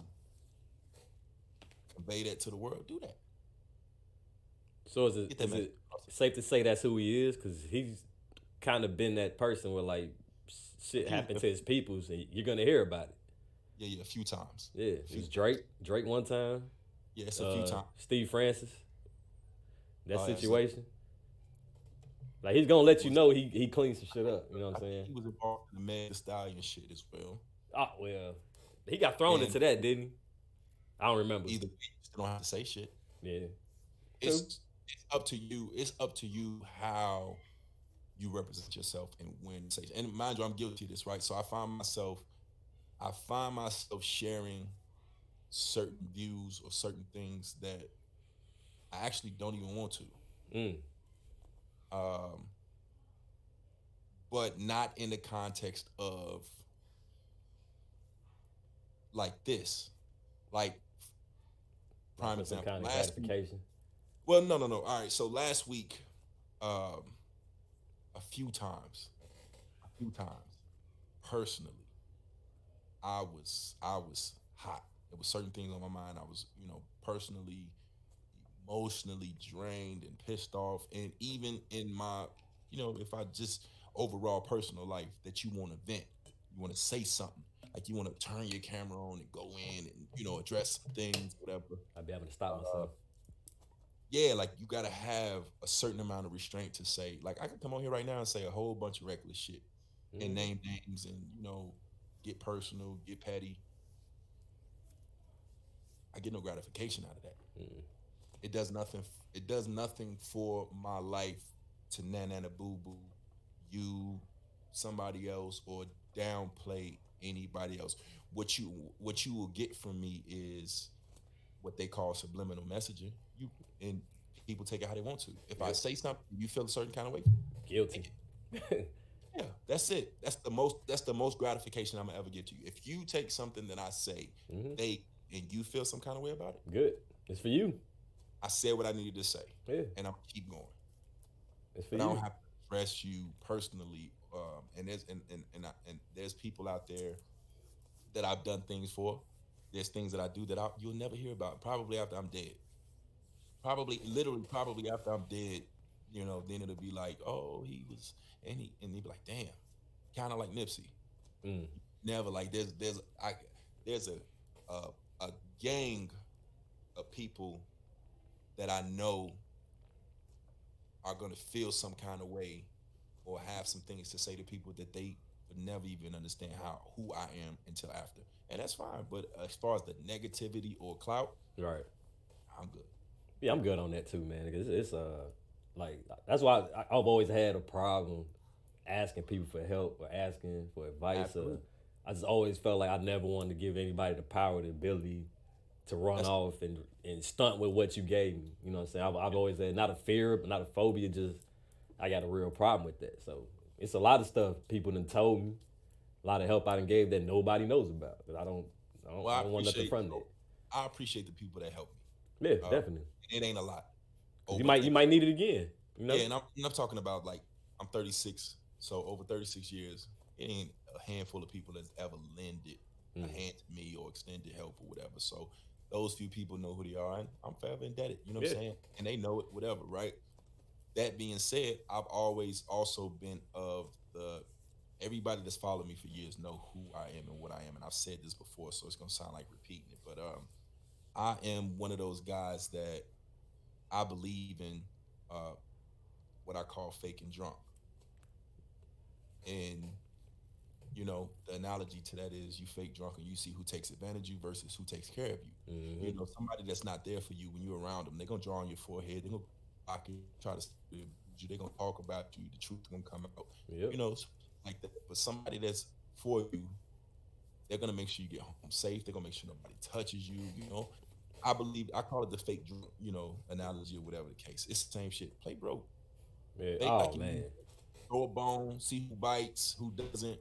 Speaker 3: convey that to the world, do that.
Speaker 4: So is it safe to say that's who he is? Because he's kind of been that person where like shit happened to his peoples and you're gonna hear about it.
Speaker 3: Yeah, a few times.
Speaker 4: Yeah, it was Drake one time.
Speaker 3: Yeah, it's a few times.
Speaker 4: Steve Francis. That situation. Like he's gonna let you know he cleans some shit up. You know what I'm saying?
Speaker 3: He was involved in the Meg Thee Stallion shit as well.
Speaker 4: Oh well, he got thrown into that, didn't he? I don't remember.
Speaker 3: Either way, you still don't have to say shit.
Speaker 4: Yeah.
Speaker 3: It's up to you. It's up to you how you represent yourself and when to say. And mind you, I'm guilty of this, right? So I find myself sharing certain views or certain things that I actually don't even want to. But not in the context of like this. Like prime example.
Speaker 4: Some kind of gratification.
Speaker 3: Well, no. All right. So last week, a few times, personally, I was hot. There was certain things on my mind. I was, personally, emotionally drained and pissed off, and even in my, if I just overall personal life, that you want to vent, you want to say something, like you want to turn your camera on and go in and address some things, whatever.
Speaker 4: I'd be able to stop
Speaker 3: Uh,
Speaker 4: myself.
Speaker 3: yeah, like you gotta have a certain amount of restraint to say, like I could come on here right now and say a whole bunch of reckless shit and
Speaker 4: Mm-hmm.
Speaker 3: name names and get personal, get petty. I get no gratification out of that.
Speaker 4: Mm-hmm.
Speaker 3: It does nothing. It does nothing for my life to nana boo boo you, somebody else, or downplay anybody else. What you will get from me is what they call subliminal messaging. You and people take it how they want to. If I
Speaker 4: Yep.
Speaker 3: say something, you feel a certain kind of way.
Speaker 4: Guilty.
Speaker 3: Take it. Yeah, that's it. That's the most gratification I'm gonna ever get to you. If you take something that I say,
Speaker 4: Mm-hmm.
Speaker 3: they and you feel some kind of way about it,
Speaker 4: Good. It's for you.
Speaker 3: I said what I needed to say,
Speaker 4: Yeah.
Speaker 3: and I'm keep going.
Speaker 4: It's for
Speaker 3: But I don't
Speaker 4: you.
Speaker 3: have to address you personally. And there's people out there that I've done things for. There's things that I do that you'll never hear about. Probably after I'm dead. Probably, literally, probably after I'm dead. Then it'll be like, oh, he was, and he'd be like, damn, kind of like Nipsey.
Speaker 4: Mm.
Speaker 3: Never like there's a a gang of people that I know are gonna feel some kind of way or have some things to say to people that they would never even understand who I am until after. And that's fine. But as far as the negativity or clout,
Speaker 4: Right.
Speaker 3: I'm good.
Speaker 4: Yeah, I'm good on that too, man. Because it's like that's why I've always had a problem asking people for help or asking for advice.
Speaker 3: Absolutely.
Speaker 4: I just always felt like I never wanted to give anybody the power, the ability to run
Speaker 3: That's
Speaker 4: off and stunt with what you gave me. You know what I'm saying? I've always had not a fear, but not a phobia. Just I got a real problem with that. So it's a lot of stuff people done told me, a lot of help I done gave that nobody knows about. But
Speaker 3: well,
Speaker 4: I don't want nothing from that.
Speaker 3: I appreciate the people that help
Speaker 4: Yeah,
Speaker 3: me.
Speaker 4: definitely.
Speaker 3: It ain't a lot.
Speaker 4: 'Cause
Speaker 3: Over
Speaker 4: you might need it again. You know?
Speaker 3: Yeah, and I'm talking about, like, I'm 36, so over 36 years, it ain't a handful of people that's ever lended a hand to me or extended help or whatever. So those few people know who they are, and I'm forever indebted. You know what I'm
Speaker 4: Yeah.
Speaker 3: saying? And they know it, whatever, right? That being said, I've always also been of the everybody that's followed me for years know who I am and what I am, and I've said this before, so it's gonna sound like repeating it, but I am one of those guys that I believe in uh, what I call fake and drunk. And the analogy to that is you fake drunk and you see who takes advantage of you versus who takes care of you.
Speaker 4: Mm-hmm.
Speaker 3: Somebody that's not there for you when you're around them, they're gonna draw on your forehead, they're gonna block you, try to abuse you, they're gonna talk about you, the truth gonna come out.
Speaker 4: Yep.
Speaker 3: Like that. But somebody that's for you, they're gonna make sure you get home safe. They're gonna make sure nobody touches you. I call it the fake drunk, analogy or whatever the case. It's the same shit. Play broke.
Speaker 4: Yeah.
Speaker 3: They
Speaker 4: Oh
Speaker 3: like
Speaker 4: man.
Speaker 3: throw a bone, see who bites, who doesn't.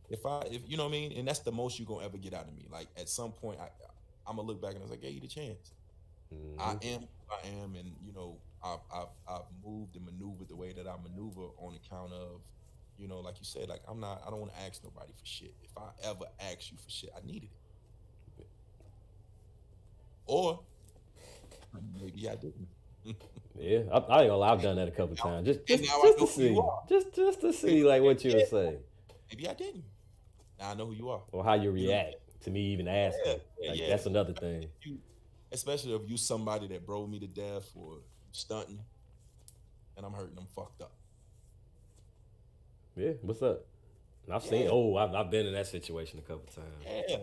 Speaker 3: If you know what I mean, and that's the most you're gonna ever get out of me. Like at some point, I'm gonna look back and I was like, "Gave you the chance." I
Speaker 4: Mm-hmm.
Speaker 3: am who I am, and I've moved and maneuvered the way that I maneuver on account of, like you said, like I don't want to ask nobody for shit. If I ever ask you for shit, I needed it, or maybe I didn't.
Speaker 4: Yeah, I ain't gonna lie. I've done that a couple times, just
Speaker 3: And
Speaker 4: just
Speaker 3: now I
Speaker 4: just
Speaker 3: know
Speaker 4: to
Speaker 3: who you
Speaker 4: see,
Speaker 3: are.
Speaker 4: just to see like what you would say
Speaker 3: Maybe I didn't. Now I know who you are.
Speaker 4: or how you
Speaker 3: You know,
Speaker 4: react to me even
Speaker 3: yeah,
Speaker 4: asking.
Speaker 3: yeah,
Speaker 4: Like
Speaker 3: yeah.
Speaker 4: that's another thing.
Speaker 3: You, especially if you somebody that bro me to death or stunting, and I'm hurting them fucked up.
Speaker 4: Yeah, what's up? And I've seen.
Speaker 3: Yeah,
Speaker 4: Oh, I've been in that situation a couple times.
Speaker 3: yeah.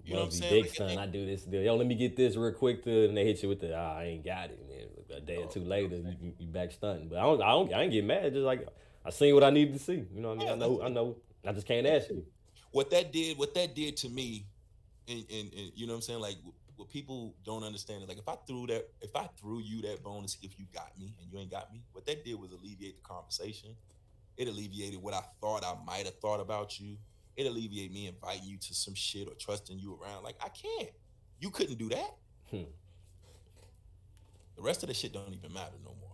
Speaker 3: You know what I'm
Speaker 4: Must be
Speaker 3: saying?
Speaker 4: big
Speaker 3: Like,
Speaker 4: son. I do this. Yo, let me get this real quick. And they hit you with the I ain't got it. And then a day or two later, you back stunting. But I ain't get mad. Just like I seen what I needed to see. You know what I mean?
Speaker 3: yeah, that's
Speaker 4: I
Speaker 3: it.
Speaker 4: know. I just can't ask you.
Speaker 3: What that did to me, and you know what I'm saying? Like what people don't understand is like if I threw you that bone to see if you got me and you ain't got me, what that did was alleviate the conversation. It alleviated what I thought I might have thought about you. It alleviated me inviting you to some shit or trusting you around. Like I can't. You couldn't do that.
Speaker 4: Hmm.
Speaker 3: The rest of the shit don't even matter no more.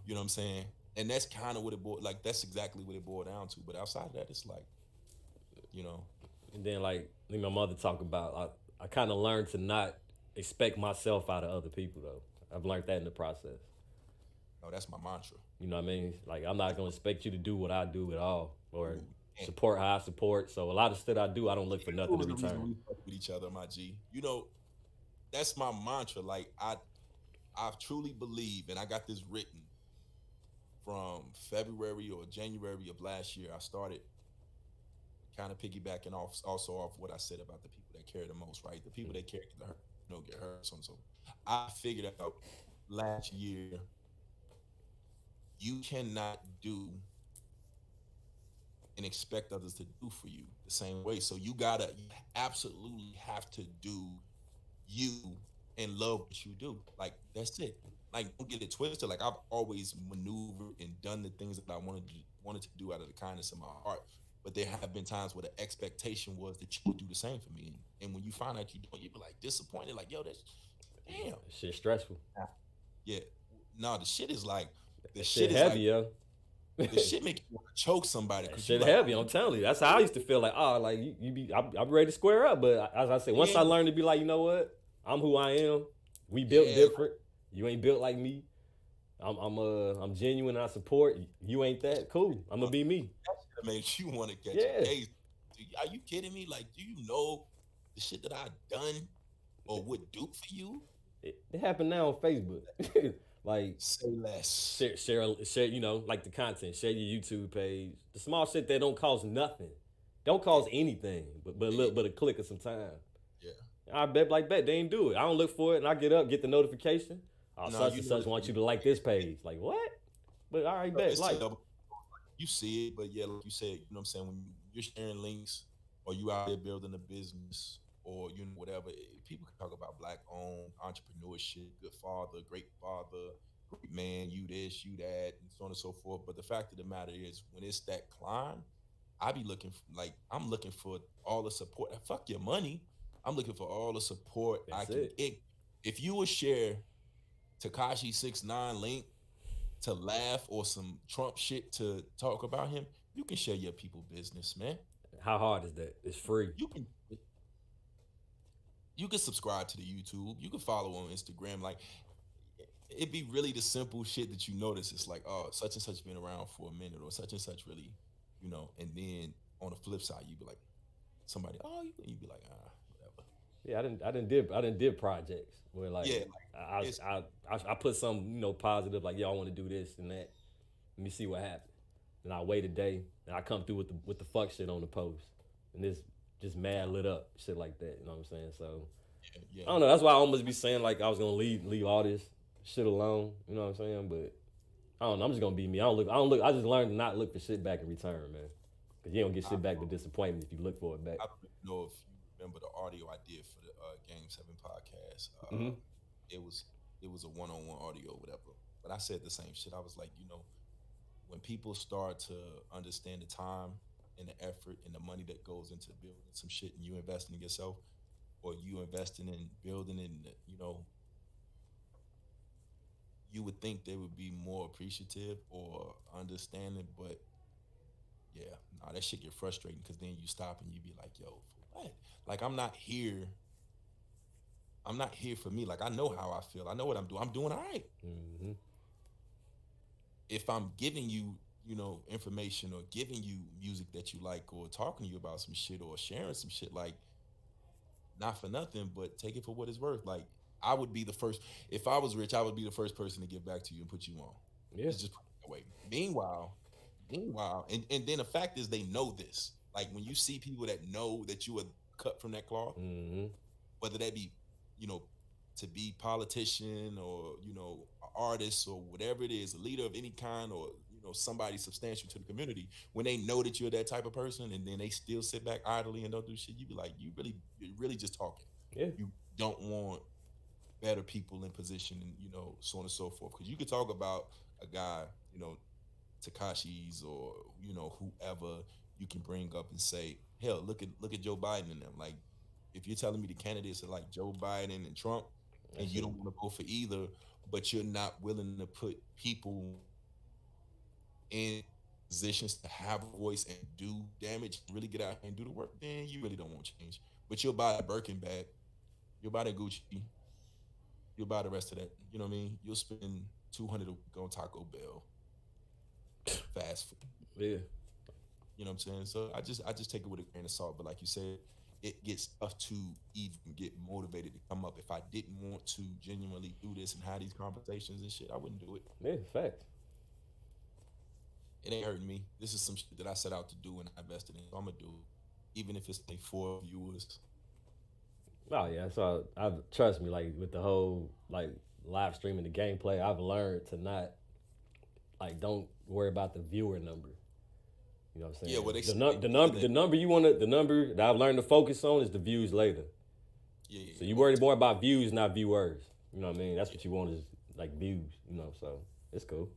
Speaker 3: You know what I'm saying? And that's kind of what that's exactly what it boiled down to. But outside of that, it's like, you know,
Speaker 4: And then like my mother talk about I kind of learned to not expect myself out of other people though. I've learned that in the process.
Speaker 3: No, that's my mantra.
Speaker 4: You know what I mean? Like I'm not gonna expect you to do what I do at all, or
Speaker 3: Ooh, and
Speaker 4: support how I support. So a lot of shit I do, I don't look for
Speaker 3: it
Speaker 4: nothing in
Speaker 3: was the reason
Speaker 4: return.
Speaker 3: we fuck with each other, my G. You know, that's my mantra. Like I truly believe, and I got this written from February or January of last year. I started kind of piggybacking off also off what I said about the people that care the most, right? The people that care get hurt, get hurt, so and so. I figured out last year you cannot do and expect others to do for you the same way. So you absolutely have to do you and love what you do. Like that's it. Like don't get it twisted. Like I've always maneuvered and done the things that I wanted to do out of the kindness of my heart. But there have been times where the expectation was that you would do the same for me. And when you find out you don't, you be like disappointed, like, yo, that's damn.
Speaker 4: Shit stressful.
Speaker 3: Yeah. No, the shit is like the
Speaker 4: Shit
Speaker 3: shit is
Speaker 4: heavy,
Speaker 3: like
Speaker 4: yo.
Speaker 3: the shit make you want to choke somebody because you
Speaker 4: Shit
Speaker 3: like,
Speaker 4: heavy. I'm telling you. That's how I used to feel. Like, oh, like you be. I'm ready to square up. But as I said, once I
Speaker 3: yeah,
Speaker 4: learned to be like, you know what? I'm who I am. We built
Speaker 3: yeah,
Speaker 4: different. You ain't built like me. I'm genuine. I support. You ain't that cool. I'm gonna be me.
Speaker 3: that shit makes you want to catch a
Speaker 4: Yeah.
Speaker 3: case. Are you kidding me? Like, do you know the shit that I done or would do for you?
Speaker 4: It happened now on Facebook. Like
Speaker 3: Say less.
Speaker 4: share. You know, like the content. Share your YouTube page. The small shit that don't cost nothing. Don't cost anything. But
Speaker 3: Yeah,
Speaker 4: look, but a click of some time.
Speaker 3: yeah.
Speaker 4: I bet they ain't do it. I don't look for it, and I get up, get the notification. Oh,
Speaker 3: No,
Speaker 4: such
Speaker 3: you
Speaker 4: and
Speaker 3: know
Speaker 4: such want you to like this page. Like what? But all right, bet
Speaker 3: it's
Speaker 4: like.
Speaker 3: you see it, but yeah, like you said, you know what I'm saying. When you're sharing links, or you out there building a business, or whatever, people can talk about black owned entrepreneurship, good father, great father, great man, you this, you that, and so on and so forth. But the fact of the matter is, when it's that climb, I be looking for, like I'm looking for all the support. Fuck your money. I'm looking for all the support I
Speaker 4: That's
Speaker 3: can
Speaker 4: it.
Speaker 3: get. If you would share Takashi 69 link to laugh or some Trump shit to talk about him, you can share your people business, man.
Speaker 4: How hard is that? It's free.
Speaker 3: You can subscribe to the YouTube. You can follow on Instagram. Like it'd be really the simple shit that you notice. It's like, oh, such and such been around for a minute, or such and such really, and then on the flip side, you be like, somebody, oh, you be like, whatever.
Speaker 4: Yeah, I didn't did projects where like
Speaker 3: Yeah, like
Speaker 4: I
Speaker 3: it's
Speaker 4: I I put some positive like yo I want to do this and that. Let me see what happens. And I wait a day and I come through with the fuck shit on the post and this just mad lit up shit like that. You know what I'm saying? So
Speaker 3: yeah, yeah.
Speaker 4: I don't know. That's why I almost be saying like I was gonna leave all this shit alone. You know what I'm saying? But I don't know. I'm just gonna be me. I don't look. I just learned to not look for shit back in return, man. Cause you don't get shit back but disappointment if you look for it back.
Speaker 3: I don't even know if you remember the audio I did for the Game 7 podcast.
Speaker 4: Hmm.
Speaker 3: It was it was a one-on-one audio, or whatever. But I said the same shit. I was like, when people start to understand the time and the effort and the money that goes into building some shit, and you investing in yourself, or you investing in building, and you would think they would be more appreciative or understanding. But yeah, nah, that shit get frustrating because then you stop and you be like, yo, for what? Like I'm not here for me. Like I know how I feel. I know what I'm doing. I'm doing all right.
Speaker 4: Hmm.
Speaker 3: If I'm giving you, information, or giving you music that you like, or talking to you about some shit, or sharing some shit, like not for nothing, but take it for what it's worth. Like I would be the first. If I was rich, I would be the first person to give back to you and put you on.
Speaker 4: Yeah.
Speaker 3: It's just put it that way. Meanwhile, and then the fact is they know this. Like when you see people that know that you are cut from that cloth,
Speaker 4: Hmm.
Speaker 3: whether that be, you know, to be politician, or an artist, or whatever it is, a leader of any kind, or somebody substantial to the community. When they know that you're that type of person, and then they still sit back idly and don't do shit, you be like, you're really just talking.
Speaker 4: Yeah.
Speaker 3: You don't want better people in position, and so on and so forth. Because you could talk about a guy, Takashi's, or whoever you can bring up and say, hell, look at Joe Biden and them. Like, if you're telling me the candidates are like Joe Biden and Trump, and
Speaker 4: That's
Speaker 3: you
Speaker 4: it.
Speaker 3: don't want to vote for either, but you're not willing to put people in positions to have a voice and do damage, really get out here and do the work, then you really don't want change. But you'll buy a Birkin bag. You'll buy the Gucci. You'll buy the rest of that. You know what I mean? You'll spend 200 a week on Taco Bell, fast food.
Speaker 4: Yeah.
Speaker 3: You know what I'm saying? So I just take it with a grain of salt. But like you said, it gets tough to even get motivated to come up. If I didn't want to genuinely do this and have these conversations and shit, I wouldn't do it.
Speaker 4: Yeah, fact.
Speaker 3: It ain't hurting me. This is some shit that I set out to do and I invested in. So I'm gonna do it, even if it's like 4 viewers.
Speaker 4: Oh yeah, so I've trust me, like with the whole like live streaming the gameplay, I've learned to not like don't worry about the viewer number. You know what I'm saying?
Speaker 3: Yeah, well, they
Speaker 4: the,
Speaker 3: say
Speaker 4: num- the number the number you wanna the number that I've learned to focus on is the views later.
Speaker 3: Yeah.
Speaker 4: So you worry more about views, not viewers. You know what I mean? That's what you want is like views. You know, so it's cool.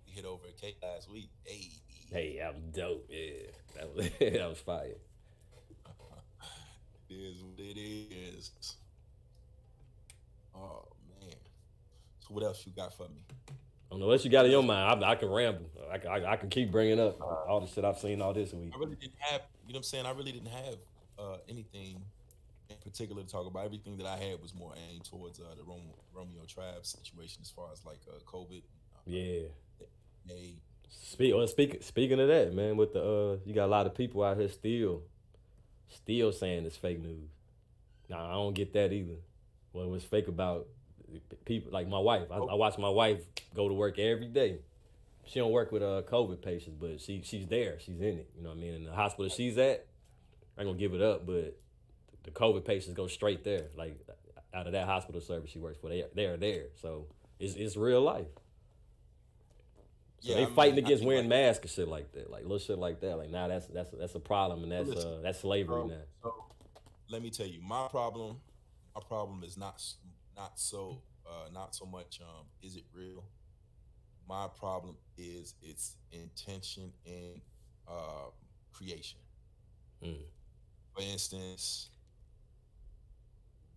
Speaker 3: We hit over a K last week. Hey.
Speaker 4: Hey, that was dope. Yeah, that was that was fire.
Speaker 3: It is what it is. Oh man. So what else you got for me?
Speaker 4: I don't know what you got in your mind. I can ramble. I can keep bringing up all the shit I've seen all this week.
Speaker 3: I really didn't have, you know what I'm saying? I really didn't have anything in particular to talk about. Everything that I had was more aimed towards the Romeo Trav situation as far as like COVID.
Speaker 4: Yeah.
Speaker 3: They,
Speaker 4: Speaking of that, man, with the you got a lot of people out here still saying it's fake news. Nah, I don't get that either. What was fake about people like my wife? I watch my wife go to work every day. She don't work with COVID patients, but she's there. She's in it. You know what I mean? In the hospital she's at, I ain't gonna give it up, but the COVID patients go straight there. Like out of that hospital service she works for, they're there. So it's real life. So
Speaker 3: yeah,
Speaker 4: they
Speaker 3: I mean,
Speaker 4: fighting
Speaker 3: I
Speaker 4: against
Speaker 3: think,
Speaker 4: wearing
Speaker 3: like,
Speaker 4: masks and shit like that, like little shit like that. Like now that's a problem, and
Speaker 3: listen,
Speaker 4: that's slavery now.
Speaker 3: so let me tell you, my problem is not so much is it real. My problem is its intention and uh, creation.
Speaker 4: Mm.
Speaker 3: For instance,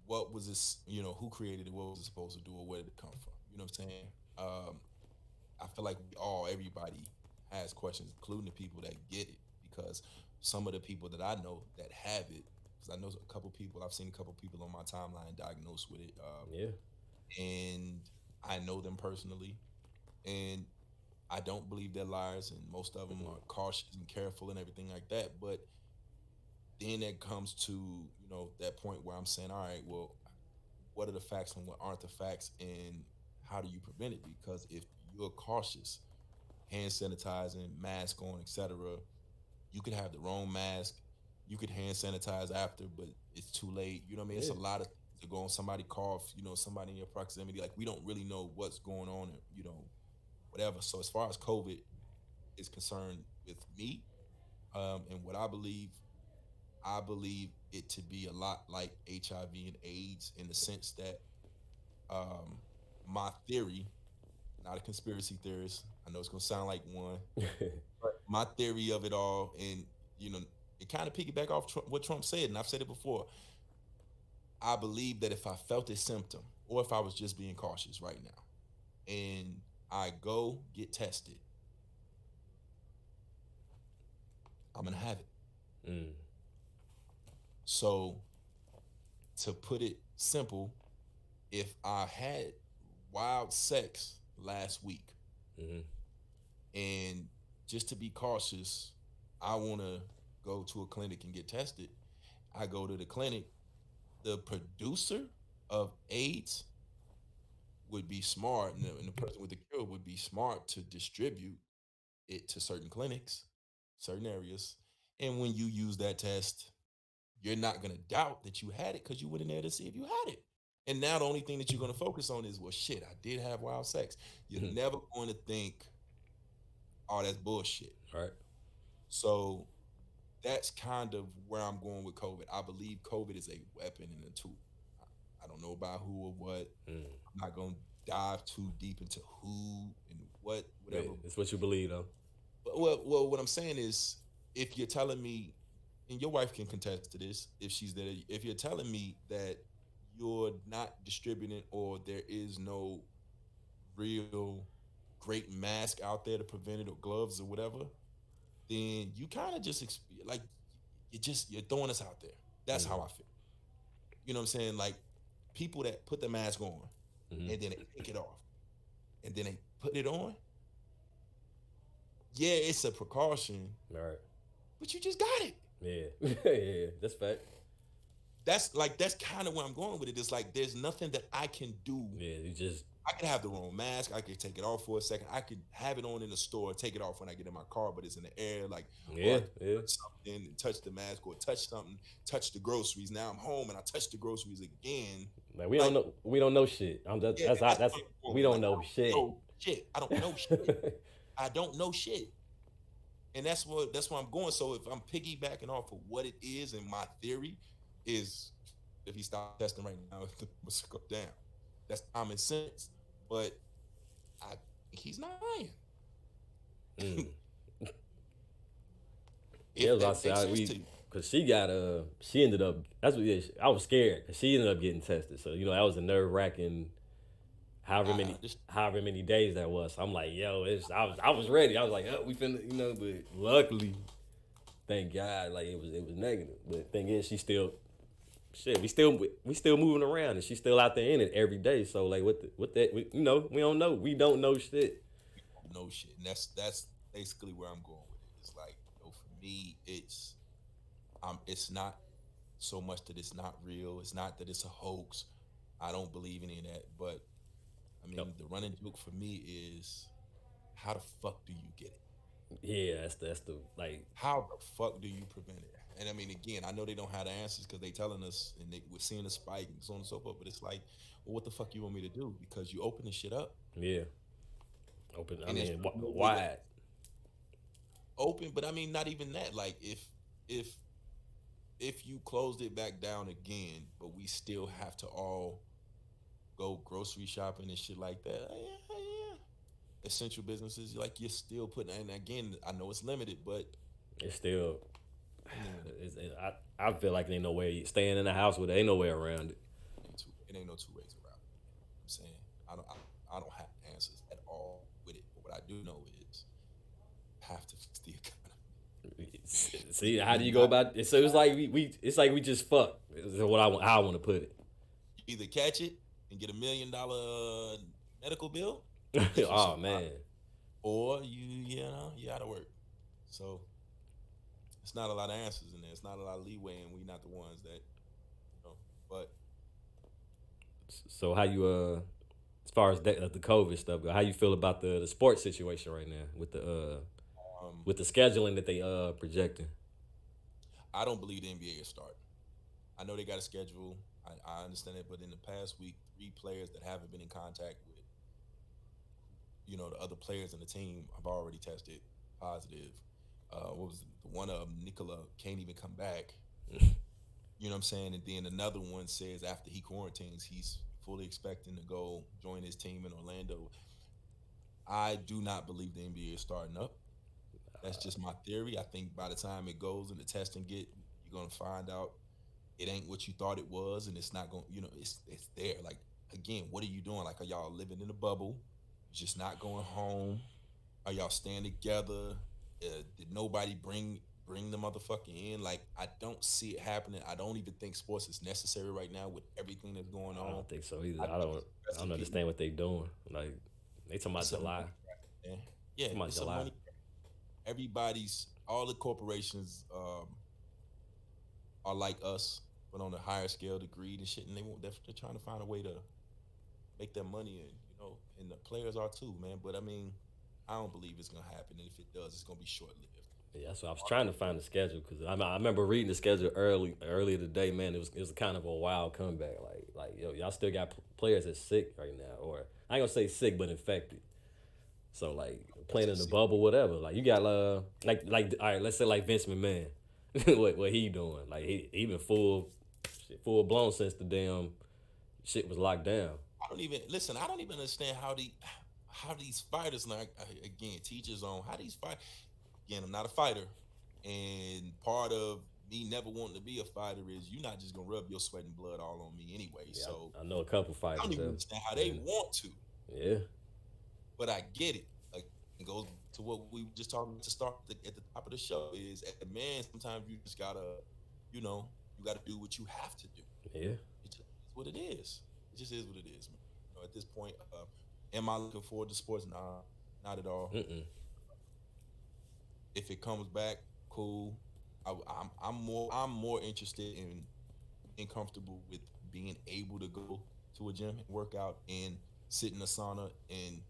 Speaker 3: what was this? You know, who created it? What was it supposed to do, or where did it come from? You know what I'm saying? Um, I feel like everybody has questions, including the people that get it, because some of the people that I know that have it, because I know a couple people, I've seen a couple people on my timeline diagnosed with it,
Speaker 4: Yeah.
Speaker 3: and I know them personally, and I don't believe they're liars, and most of them are cautious and careful and everything like that. But then that comes to that point where I'm saying, all right, well, what are the facts and what aren't the facts, and how do you prevent it? Because if you're cautious, hand sanitizing, mask on, etc., you could have the wrong mask, you could hand sanitize after, but it's too late. You know what I mean? It's a
Speaker 4: Yeah.
Speaker 3: lot of things to go on. Somebody cough, somebody in your proximity. Like, we don't really know what's going on, whatever. So as far as COVID is concerned with me, and what I believe it to be a lot like HIV and AIDS, in the sense that um, my theory, not a conspiracy theorist, I know it's gonna sound like one, but my theory of it all, and it kind of piggyback off what Trump said, and I've said it before. I believe that if I felt a symptom, or if I was just being cautious right now, and I go get tested, I'm gonna have it.
Speaker 4: Mm.
Speaker 3: So, to put it simple, if I had wild sex last week,
Speaker 4: Hmm.
Speaker 3: and just to be cautious, I want to go to a clinic and get tested. I go to the clinic. The producer of AIDS would be smart, and the person with the cure would be smart to distribute it to certain clinics, certain areas. And when you use that test, you're not going to doubt that you had it, because you went in there to see if you had it. And now the only thing that you're going to focus on is, well, shit, I did have wild sex. You're never going to think, oh, that's bullshit.
Speaker 4: Right.
Speaker 3: So that's kind of where I'm going with COVID. I believe COVID is a weapon and a tool. I don't know about who or what.
Speaker 4: Mm.
Speaker 3: I'm not going to dive too deep into who and what,
Speaker 4: Yeah,
Speaker 3: whatever.
Speaker 4: it's what you believe, though.
Speaker 3: Well, what I'm saying is, if you're telling me, and your wife can contest to this if she's there, if you're telling me that you're not distributing, or there is no real great mask out there to prevent it, or gloves or whatever, then you kind of just like you're throwing us out there. That's how I feel. You know what I'm saying? Like people that put the mask on
Speaker 4: Mm-hmm.
Speaker 3: and then they take it off and then they put it on. Yeah, it's a precaution,
Speaker 4: All right.
Speaker 3: but you just got it.
Speaker 4: Yeah. Yeah. That's fact.
Speaker 3: That's kind of where I'm going with it. It's like there's nothing that I can do.
Speaker 4: Yeah. You just.
Speaker 3: I could have the wrong mask. I could take it off for a second. I could have it on in the store, take it off when I get in my car, but it's in the air. Like,
Speaker 4: Yeah.
Speaker 3: or I
Speaker 4: Yeah.
Speaker 3: touch something and touch the mask or touch something, touch the groceries. Now I'm home and I touch the groceries again.
Speaker 4: Like we don't know. We don't know shit.
Speaker 3: Yeah,
Speaker 4: That's
Speaker 3: what I'm going
Speaker 4: we
Speaker 3: with.
Speaker 4: don't
Speaker 3: Like,
Speaker 4: know shit.
Speaker 3: shit. I don't know shit. I don't know shit. And that's where I'm going. So if I'm piggybacking off of what it is, and my theory is if he stopped testing right now, it must go down. That's common sense. But he's not lying.
Speaker 4: Mm.
Speaker 3: If
Speaker 4: Yeah,
Speaker 3: that
Speaker 4: I said,
Speaker 3: makes sense to you.
Speaker 4: cause she ended up. That's what. Yeah, I was scared because she ended up getting tested. So that was a nerve wracking. However many days that was. So I'm like, yo, I was ready. I was like, oh, we finna, but luckily, thank God, like it was negative. But thing is, she still, shit, we still moving around, and she's still out there in it every day. So like, we don't know. We don't know shit.
Speaker 3: No shit. And that's basically where I'm going with it. It's like, for me, it's not so much that it's not real. It's not that it's a hoax. I don't believe any of that. But I mean,
Speaker 4: Nope.
Speaker 3: the running joke for me is, how the fuck do you get it?
Speaker 4: Yeah, that's the like.
Speaker 3: How the fuck do you prevent it? And I mean, again, I know they don't have the answers because they telling us and we're seeing a spike and so on and so forth. But it's like, well, what the fuck you want me to do? Because you open this shit up.
Speaker 4: Yeah. Open. I
Speaker 3: And it's
Speaker 4: mean,
Speaker 3: no way
Speaker 4: wide.
Speaker 3: Open, but I mean, not even that. Like, if you closed it back down again, but we still have to all go grocery shopping and shit like that. Yeah. Essential businesses, like you're still putting. And again, I know it's limited, but
Speaker 4: It's still. I feel like there ain't no way staying in the house with it. Ain't no way around it.
Speaker 3: it ain't no two ways around it. I'm saying I don't have answers at all with it. But what I do know is have to fix the economy.
Speaker 4: See, how do you go about it? So it's like we just fuck. Is how I want to put it.
Speaker 3: You either catch it and get $1 million medical bill.
Speaker 4: Oh man.
Speaker 3: Or you out of work. So it's not a lot of answers in there. It's not a lot of leeway, and we not the ones that, But
Speaker 4: So how you as far as the COVID stuff go, how you feel about the sports situation right now with the scheduling that they projecting?
Speaker 3: I don't believe the NBA is starting. I know they got a schedule. I understand it, but in the past week, 3 players that haven't been in contact with, the other players in the team have already tested positive. What was it? One of them, Nikola, can't even come back. You know what I'm saying? And then another one says after he quarantines, he's fully expecting to go join his team in Orlando. I do not believe the NBA is starting up. That's just my theory. I think by the time it goes and the testing you're gonna find out it ain't what you thought it was, and it's not going. It's there. Like again, what are you doing? Like, are y'all living in a bubble? Just not going home? Are y'all staying together? Did nobody bring the motherfucker in? Like, I don't see it happening. I don't even think sports is necessary right now with everything that's going on.
Speaker 4: I don't think so either. I don't understand what they doing. Like they talking about July.
Speaker 3: Yeah,
Speaker 4: Talking about
Speaker 3: it's
Speaker 4: July.
Speaker 3: All the corporations are like us, but on a higher scale, the greed and shit, and they're trying to find a way to make their money, and the players are too, man. But I mean, I don't believe it's gonna happen, and if it does, it's gonna be short lived.
Speaker 4: Yeah, that's what I was trying to find the schedule because I remember reading the schedule earlier today. Man, it was kind of a wild comeback. Like yo, y'all still got players that's sick right now, or I ain't gonna say sick, but infected. So like playing in the bubble, whatever. Like you got like all right, let's say like Vince McMahon, what he doing? Like he been full blown since the damn shit was locked down.
Speaker 3: I don't even understand how these fighters, like, again, teachers on how these fight. Again, I'm not a fighter, and part of me never wanting to be a fighter is you're not just gonna rub your sweat and blood all on me anyway.
Speaker 4: Yeah,
Speaker 3: so
Speaker 4: I know a couple fighters.
Speaker 3: I don't even understand how they want to.
Speaker 4: Yeah.
Speaker 3: But I get it. Like, it goes to what we were just talking to start at the top of the show is, as a man, sometimes you just gotta, you gotta do what you have to do.
Speaker 4: Yeah.
Speaker 3: It what it is. It just is what it is, man. At this point, am I looking forward to sports? Nah, not at all.
Speaker 4: Mm-mm.
Speaker 3: If it comes back, cool. I'm more interested in being comfortable with being able to go to a gym and work out and sit in a sauna and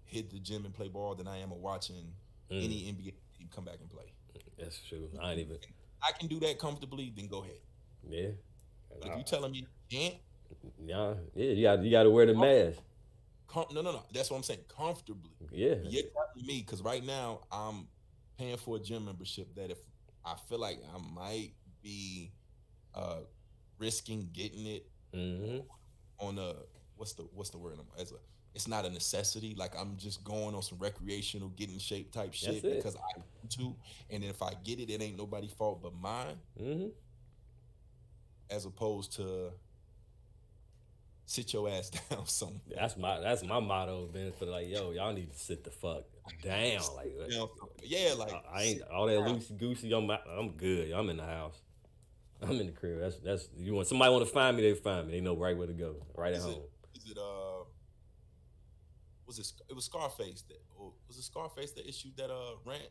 Speaker 3: hit the gym and play ball than I am of watching any NBA team come back and play.
Speaker 4: That's true. I ain't even.
Speaker 3: I can do that comfortably, then go ahead.
Speaker 4: Yeah.
Speaker 3: But if you telling me you can't,
Speaker 4: Yeah. Yeah. You got to wear the mask.
Speaker 3: no. That's what I'm saying. Comfortably.
Speaker 4: Yeah.
Speaker 3: You're telling me because right now I'm paying for a gym membership that if I feel like I might be risking getting it
Speaker 4: Mm-hmm.
Speaker 3: on a what's the word as a it's not a necessity, like I'm just going on some recreational get in shape type shit
Speaker 4: That's it.
Speaker 3: because I want to, and if I get it ain't nobody's fault but mine,
Speaker 4: Mm-hmm.
Speaker 3: as opposed to sit your ass down somewhere.
Speaker 4: That's my motto, been for like, yo, y'all need to sit the fuck down. Like,
Speaker 3: Yeah, like
Speaker 4: I ain't all that loosey goosey. I'm good. I'm in the house. I'm in the crib. That's you want somebody want to find me, they find me. They know right where to go. Right at home.
Speaker 3: Is it was it was Scarface that or was it Scarface that issued that rant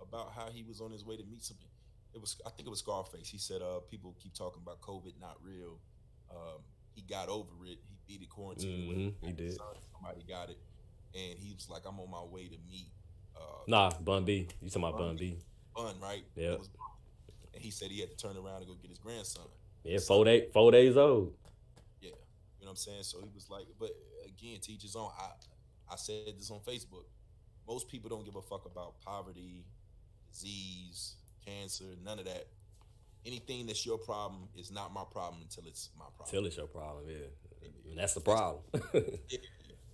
Speaker 3: about how he was on his way to meet something? I think it was Scarface. He said people keep talking about COVID not real. He got over it. He beat it quarantine.
Speaker 4: He did.
Speaker 3: Somebody got it, and he was like, "I'm on my way to meet."
Speaker 4: Nah, Bun B. You talking about Bun B?
Speaker 3: Bun, right?
Speaker 4: Yeah.
Speaker 3: And he said he had to turn around and go get his grandson.
Speaker 4: Yeah, 4 days old.
Speaker 3: Yeah, you know what I'm saying. So he was like, but again, teach his own. I said this on Facebook. Most people don't give a fuck about poverty, disease, cancer, none of that. Anything that's your problem is not my problem until it's my problem.
Speaker 4: Till it's your problem, yeah. And that's the problem.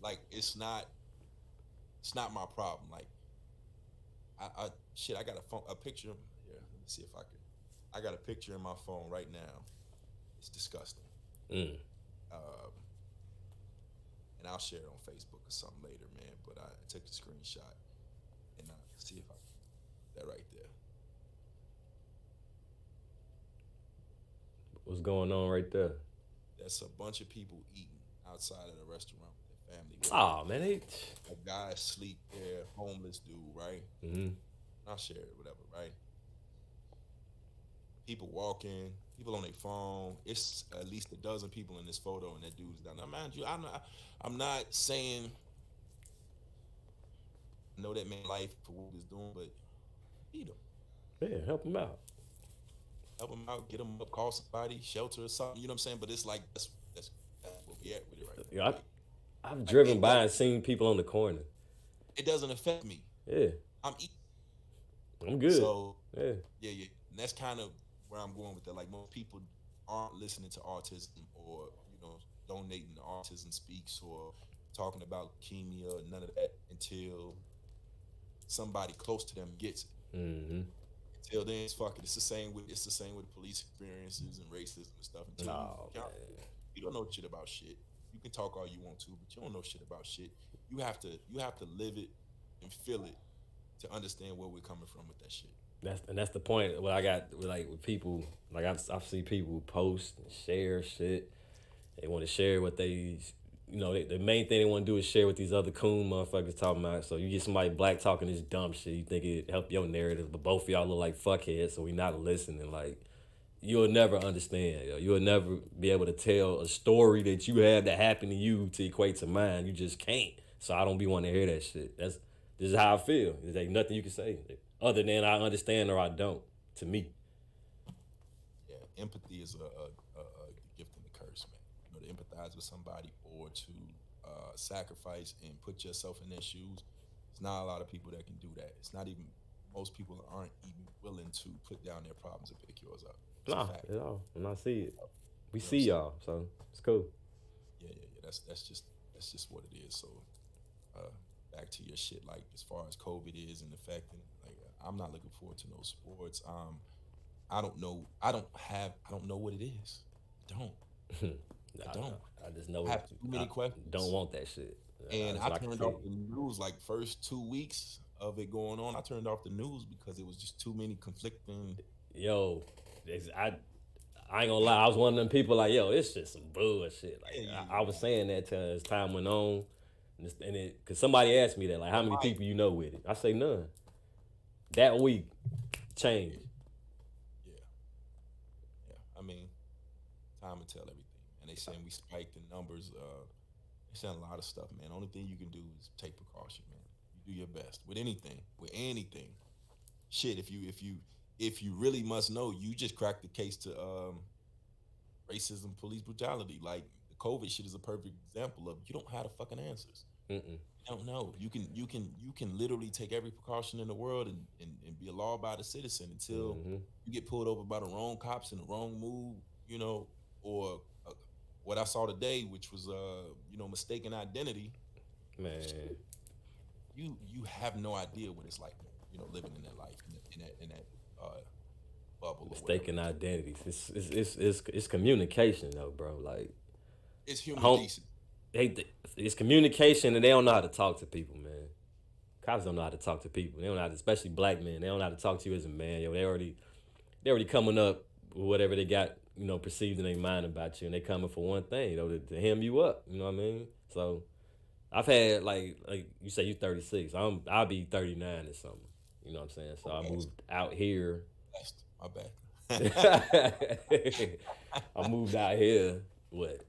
Speaker 3: Like it's not my problem. Like I got a picture. Here, let me see if I can. I got a picture in my phone right now. It's disgusting. And I'll share it on Facebook or something later, man. But I took a screenshot and see if I can that right there.
Speaker 4: What's going on right there?
Speaker 3: That's a bunch of people eating outside of the restaurant with their family.
Speaker 4: Oh man,
Speaker 3: a guy asleep there, homeless dude, right?
Speaker 4: Mm-hmm.
Speaker 3: I'll share it, whatever, right? People walking, people on their phone. It's at least a dozen people in this photo, and that dude's down. Now, mind you, I'm not saying I know that man life for what he's doing, but feed him.
Speaker 4: Yeah, help him out.
Speaker 3: Help him out, get him up, call somebody, shelter or something. You know what I'm saying? But it's like that's where we at with it right now.
Speaker 4: Yeah, I've driven by and seen people on the corner.
Speaker 3: It doesn't affect me.
Speaker 4: Yeah,
Speaker 3: I'm eating.
Speaker 4: I'm good.
Speaker 3: So
Speaker 4: yeah.
Speaker 3: And that's kind of where I'm going with that. Like most people aren't listening to autism or donating to Autism Speaks or talking about leukemia or none of that until somebody close to them gets it.
Speaker 4: Mm-hmm.
Speaker 3: Until then, it's fucking. It's the same with police experiences and racism and stuff. Until you don't know shit about shit. You can talk all you want to, but you don't know shit about shit. You have to live it and feel it to understand where we're coming from with that shit.
Speaker 4: That's the point. What I got with people, like I've seen people post and share shit. They want to share what they, the main thing they want to do is share what these other coon motherfuckers talking about. So you get somebody black talking this dumb shit, you think it help your narrative, but both of y'all look like fuckheads, so we not listening. Like, you'll never understand. You'll never be able to tell a story that you have that happened to you to equate to mine. You just can't. So I don't be wanting to hear that shit. This is how I feel. There's like nothing you can say other than I understand or I don't. To me.
Speaker 3: Yeah, empathy is a gift and a curse, man. To empathize with somebody or to sacrifice and put yourself in their shoes. It's not a lot of people that can do that. It's not even most people aren't even willing to put down their problems and pick yours up.
Speaker 4: Nah, at all. When I see it, we see y'all, so it's cool.
Speaker 3: Yeah. That's just what it is. So, back to your shit. Like as far as COVID is and affecting, like I'm not looking forward to no sports. I don't know. I don't know what it is. I don't.
Speaker 4: I just know
Speaker 3: I have too many questions.
Speaker 4: Don't want that shit.
Speaker 3: And I turned off the news like first 2 weeks of it going on. I turned off the news because it was just too many conflicting.
Speaker 4: Yo, I ain't gonna lie, I was one of them people like, yo, this shit some bullshit. Like
Speaker 3: Yeah,
Speaker 4: I was saying that as time went on, cause somebody asked me that, like, how many people you know with it? I say none. That week changed.
Speaker 3: Yeah. I mean, time will tell everything. And they saying we spiked the numbers. They saying a lot of stuff, man. Only thing you can do is take precaution, man. You do your best with anything. Shit, if you really must know, you just cracked the case to racism, police brutality. Like the COVID shit is a perfect example of you don't have the fucking answers. You don't know. You can literally take every precaution in the world and be a law-abiding citizen until you get pulled over by the wrong cops in the wrong mood, you know, or what I saw today, which was mistaken identity.
Speaker 4: Man,
Speaker 3: You have no idea what it's like, you know, living in that life in that bubble.
Speaker 4: Mistaken identities. It's communication though, bro. Like
Speaker 3: it's human decency.
Speaker 4: It's communication, and they don't know how to talk to people, man. Cops don't know how to talk to people. They don't know how to, especially black men. They don't know how to talk to you as a man. Yo, they already coming up with whatever they got, you know, perceived in their mind about you, and they coming for one thing, you know, to hem you up. You know what I mean? So I've had like you say you 36. I'll be 39 this summer. You know what I'm saying? So I moved out here.
Speaker 3: My bad.
Speaker 4: I moved out here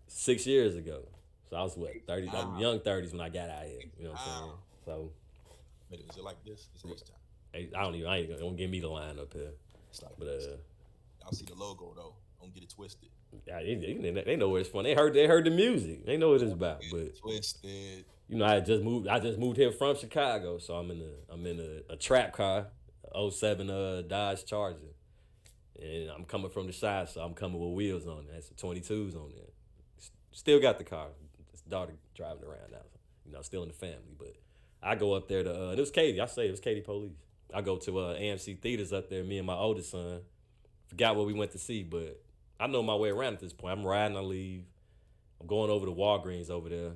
Speaker 4: 6 years ago. So I was 30. I was young 30s when I got out here. You know what I'm saying? So.
Speaker 3: Wait, is it like this? It's H-time.
Speaker 4: I ain't gonna give me the line up here.
Speaker 3: It's like
Speaker 4: but
Speaker 3: y'all see the logo though. Don't get it twisted.
Speaker 4: Yeah, they know where it's from. They heard the music. They know what it's about. But
Speaker 3: twisted. You
Speaker 4: know, I just moved here from Chicago, so I'm in a trap car, 07 Dodge Charger. And I'm coming from the side, so I'm coming with wheels on it. That's some 22s on there. Still got the car. His daughter driving around now. You know, still in the family. But I go up there to it was Katie. It was Katie Police. I go to AMC Theaters up there, me and my oldest son. Forgot what we went to see, but I know my way around at this point. I'm riding, I leave. I'm going over to Walgreens over there.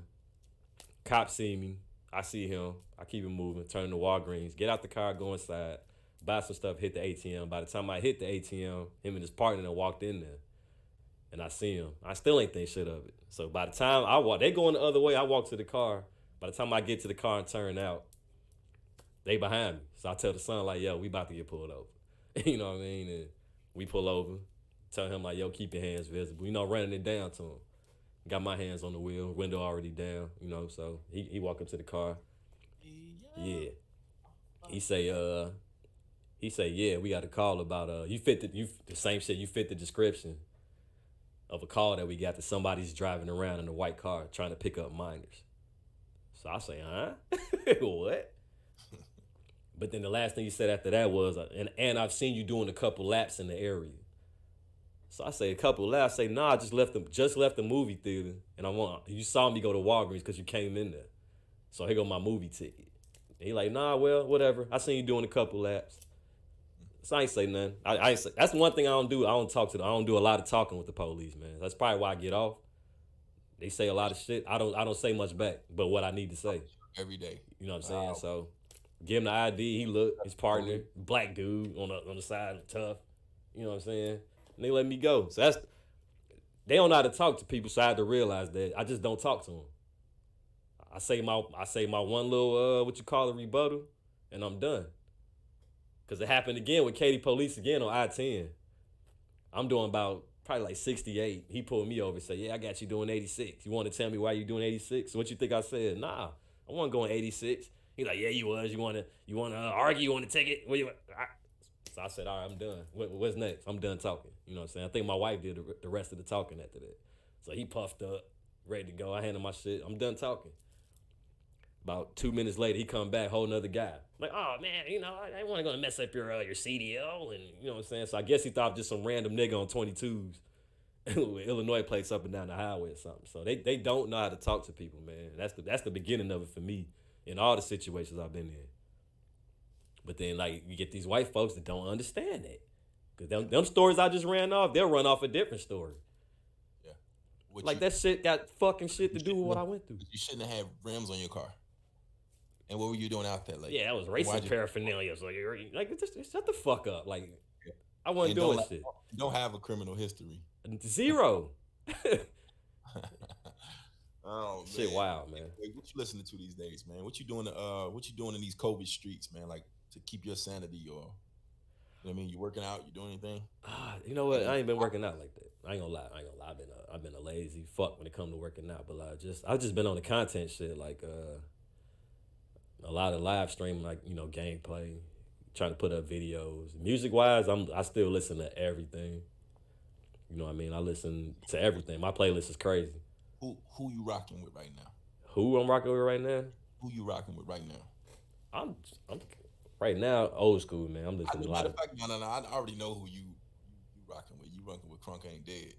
Speaker 4: Cop see me. I see him. I keep it moving, turn to Walgreens, get out the car, go inside, buy some stuff, hit the ATM. By the time I hit the ATM, him and his partner walked in there. And I see him. I still ain't think shit of it. So by the time I walk, they going the other way, I walk to the car. By the time I get to the car and turn out, they behind me. So I tell the son, like, yo, we about to get pulled over. You know what I mean? And we pull over, tell him, like, yo, keep your hands visible. You know, running it down to him. Got my hands on the wheel, window already down, you know, so he walk up to the car. Yeah. He say, yeah, we got a call about, you fit the same shit, you fit the description of a call that we got that somebody's driving around in a white car trying to pick up minors. So I say, huh? What? But then the last thing he said after that was, and I've seen you doing a couple laps in the area. So I say a couple laps. I say, nah, I just left the movie theater, and you saw me go to Walgreens because you came in there. So here go my movie ticket. And he like, nah, well, whatever. I seen you doing a couple laps. So I ain't say nothing. I ain't say, that's one thing I don't do. I don't do a lot of talking with the police, man. That's probably why I get off. They say a lot of shit. I don't say much back, but what I need to say.
Speaker 3: Every day.
Speaker 4: You know what I'm saying? Wow. So give him the ID. He look, his partner, black dude on the side, tough. You know what I'm saying? And they let me go. So they don't know how to talk to people, so I had to realize that I just don't talk to them. I say my one little what you call a rebuttal, and I'm done. Cause it happened again with Katy Police again on I-10. I'm doing about probably like 68. He pulled me over and said, "Yeah, I got you doing 86. You want to tell me why you doing 86?" So what you think I said? Nah, I wasn't going 86. He like, "Yeah, you was. You want to argue? You want to take it? What you?" So I said, all right, I'm done. What's next? I'm done talking. You know what I'm saying? I think my wife did the rest of the talking after that. So he puffed up, ready to go. I handed my shit. I'm done talking. About 2 minutes later, he come back, whole nother guy. I'm like, oh, man, you know, I wasn't going to mess up your CDL. And you know what I'm saying? So I guess he thought just some random nigga on 22s with Illinois plates up and down the highway or something. So they don't know how to talk to people, man. That's the beginning of it for me in all the situations I've been in. But then, like, you get these white folks that don't understand it. Because them stories I just ran off, they'll run off a different story.
Speaker 3: Yeah.
Speaker 4: Like, that shit got fucking shit to do with what I went through.
Speaker 3: You shouldn't have had rims on your car. And what were you doing out there? Like,
Speaker 4: yeah, that was racing paraphernalia. So like, just shut the fuck up. Like, I wasn't doing shit.
Speaker 3: You don't have a criminal history.
Speaker 4: Zero.
Speaker 3: Oh
Speaker 4: Shit,
Speaker 3: man.
Speaker 4: wild, man.
Speaker 3: Hey, what you listening to these days, man? What you doing in these COVID streets, man? Like to keep your sanity, or you know what I mean? You working out? You doing anything?
Speaker 4: You know what? I ain't been working out like that. I ain't gonna lie. I ain't gonna lie. I've been a lazy fuck when it come to working out. But like, I've just been on the content shit. Like, a lot of live streaming, like gameplay, trying to put up videos. Music wise, I still listen to everything. You know what I mean? I listen to everything. My playlist is crazy.
Speaker 3: Who you rocking with right now?
Speaker 4: Who I'm rocking with right now?
Speaker 3: Who you rocking with right now?
Speaker 4: I'm right now old school, man. I'm
Speaker 3: I
Speaker 4: listening to a
Speaker 3: matter
Speaker 4: lot
Speaker 3: of
Speaker 4: of.
Speaker 3: fact, no. I already know who you rocking with. You rocking with Crunk Ain't Dead.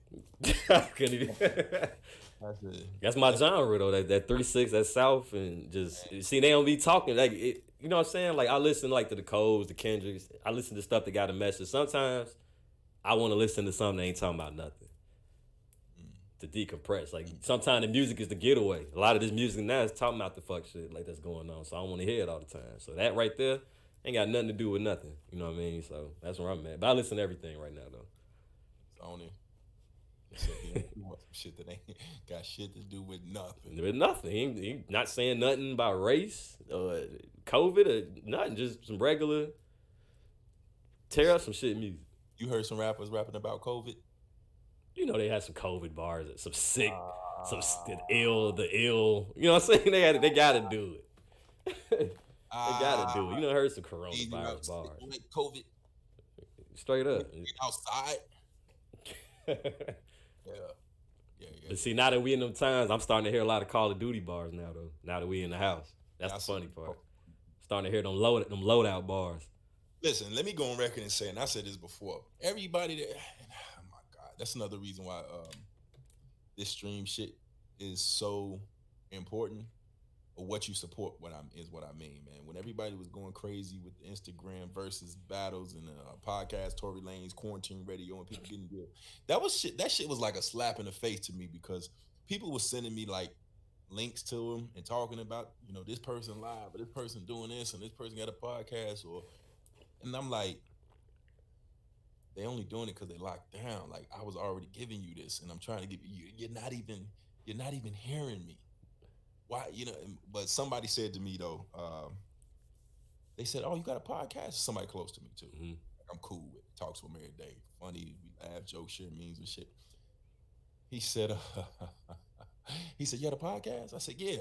Speaker 4: I couldn't even.
Speaker 3: That's it.
Speaker 4: That's my genre though. That 3-6, that South, and just see they don't be talking like it. You know what I'm saying? Like I listen like to the Coles, the Kendricks. I listen to stuff that got a message. Sometimes I want to listen to something that ain't talking about nothing to decompress. Like sometimes the music is the getaway. A lot of this music now is talking about the fuck shit like that's going on. So I don't want to hear it all the time. So that right there ain't got nothing to do with nothing. You know what I mean? So that's where I'm at. But I listen to everything right now though.
Speaker 3: Sony. Except you want some shit that ain't got shit to do with nothing.
Speaker 4: With nothing. He not saying nothing about race or COVID or nothing. Just some regular tear up some shit music.
Speaker 3: You heard some rappers rapping about COVID?
Speaker 4: You know they had some COVID bars, some sick, the ill. You know what I'm saying? They gotta do it. They gotta do it. You know, heard some coronavirus bars.
Speaker 3: Like COVID
Speaker 4: Straight up.
Speaker 3: outside. Yeah.
Speaker 4: But see, now that we in them times, I'm starting to hear a lot of Call of Duty bars now though. Now that we in the house. That's the funny part. Starting to hear them loadout bars.
Speaker 3: Listen, let me go on record and say, and I said this before. Everybody that oh my God, that's another reason why this stream shit is so important. Or what you support, what I mean, man. When everybody was going crazy with the Instagram versus battles and podcast, Tory Lanez, quarantine radio, and people getting good, that shit was like a slap in the face to me because people were sending me like links to them and talking about this person live, or this person doing this, and this person got a podcast, and I'm like, they only doing it because they locked down. Like I was already giving you this, and I'm trying to give you. You're not even hearing me. Why, but somebody said to me though, they said, "Oh, you got a podcast?" Somebody close to me too.
Speaker 4: Mm-hmm.
Speaker 3: Like, I'm cool with. Talk to him every day. Funny, we laugh, joke, share memes and shit. He said, "You had a podcast?" I said, "Yeah."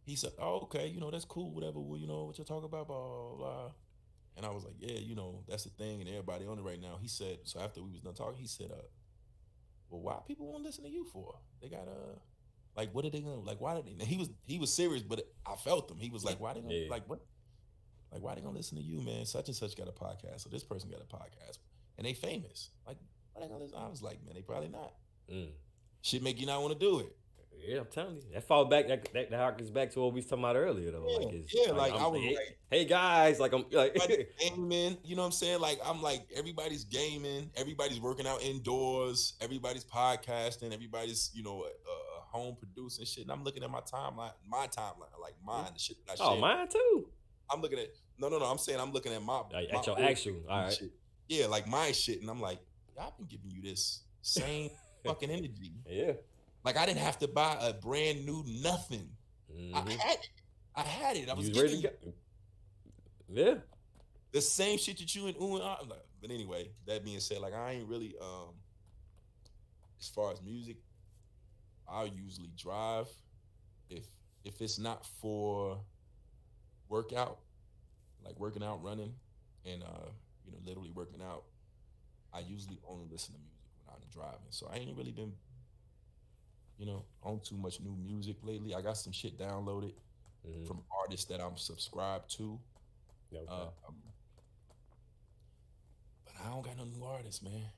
Speaker 3: He said, "Oh, okay, that's cool, whatever. Well, what you're talking about, blah, blah, blah." And I was like, "Yeah, that's the thing, and everybody on it right now." He said, so after we was done talking, he said, "Well, why people won't listen to you for? They got like, what are they gonna like? Why did they?" And he was serious, but I felt him. He was like, "Why they gonna like what? Like, why they gonna listen to you, man? Such and such got a podcast, so this person got a podcast, and they famous. Like, why they gonna listen?" I was like, "Man, they probably not. Shit make you not want to do it."
Speaker 4: Yeah, I'm telling you, that fall back. That harkens back to what we was talking about earlier, though.
Speaker 3: Yeah, like I was like,
Speaker 4: "Hey guys, like I'm like
Speaker 3: gaming." You know what I'm saying? Like I'm like everybody's gaming, everybody's working out indoors, everybody's podcasting, everybody's home producing shit. And I'm looking at my timeline, like mine, the shit that I share.
Speaker 4: Oh, mine too.
Speaker 3: I'm looking at no. I'm saying I'm looking at my
Speaker 4: your actual. All right.
Speaker 3: Shit. Yeah, like my shit, and I'm like, I've been giving you this same fucking energy.
Speaker 4: Yeah.
Speaker 3: Like I didn't have to buy a brand new nothing.
Speaker 4: Mm-hmm.
Speaker 3: I had it. I was
Speaker 4: ready to go. Yeah.
Speaker 3: The same shit that you and but anyway, that being said, like I ain't really as far as music, I'll usually drive if it's not for workout, like working out, running, and literally working out. I usually only listen to music when I'm driving. So I ain't really been on too much new music lately. I got some shit downloaded from artists that I'm subscribed to.
Speaker 4: Okay.
Speaker 3: But I don't got no new artists, man.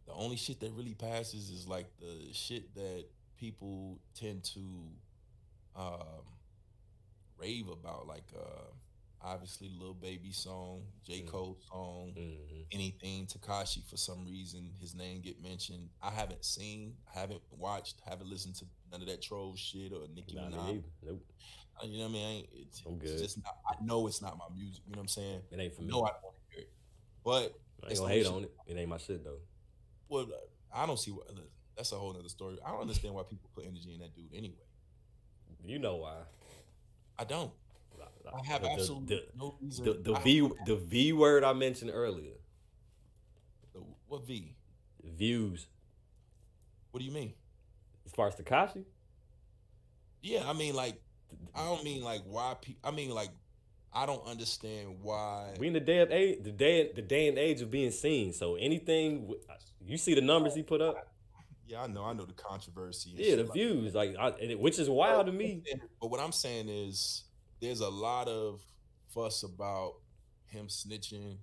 Speaker 3: The only shit that really passes is like the shit that people tend to rave about, like obviously Lil Baby song, J. Cole song, anything Tekashi. For some reason his name get mentioned. I haven't seen, haven't watched, haven't listened to none of that troll shit or Nicki Minaj.
Speaker 4: Nope.
Speaker 3: You know what I mean?
Speaker 4: I'm good.
Speaker 3: It's just not, I know it's not my music. You know what I'm saying?
Speaker 4: It ain't for me.
Speaker 3: No, I don't want to hear it. But
Speaker 4: I ain't gonna hate on it. It ain't my shit though.
Speaker 3: Well, I don't see what. That's a whole nother story. I don't understand why people put energy in that dude anyway.
Speaker 4: You know why?
Speaker 3: I don't. I have
Speaker 4: The-
Speaker 3: absolutely
Speaker 4: the-
Speaker 3: no reason.
Speaker 4: The V word I mentioned earlier.
Speaker 3: What V?
Speaker 4: Views.
Speaker 3: What do you mean?
Speaker 4: As far as Takashi,
Speaker 3: Yeah, I mean like, I don't mean like why people. I mean like, I don't understand why.
Speaker 4: we in the day of age, the day and age of being seen. So anything you see the numbers he put up.
Speaker 3: Yeah, I know the controversy. And
Speaker 4: Yeah,
Speaker 3: shit
Speaker 4: the
Speaker 3: like
Speaker 4: views, which is wild to me.
Speaker 3: But what I'm saying is, there's a lot of fuss about him snitching,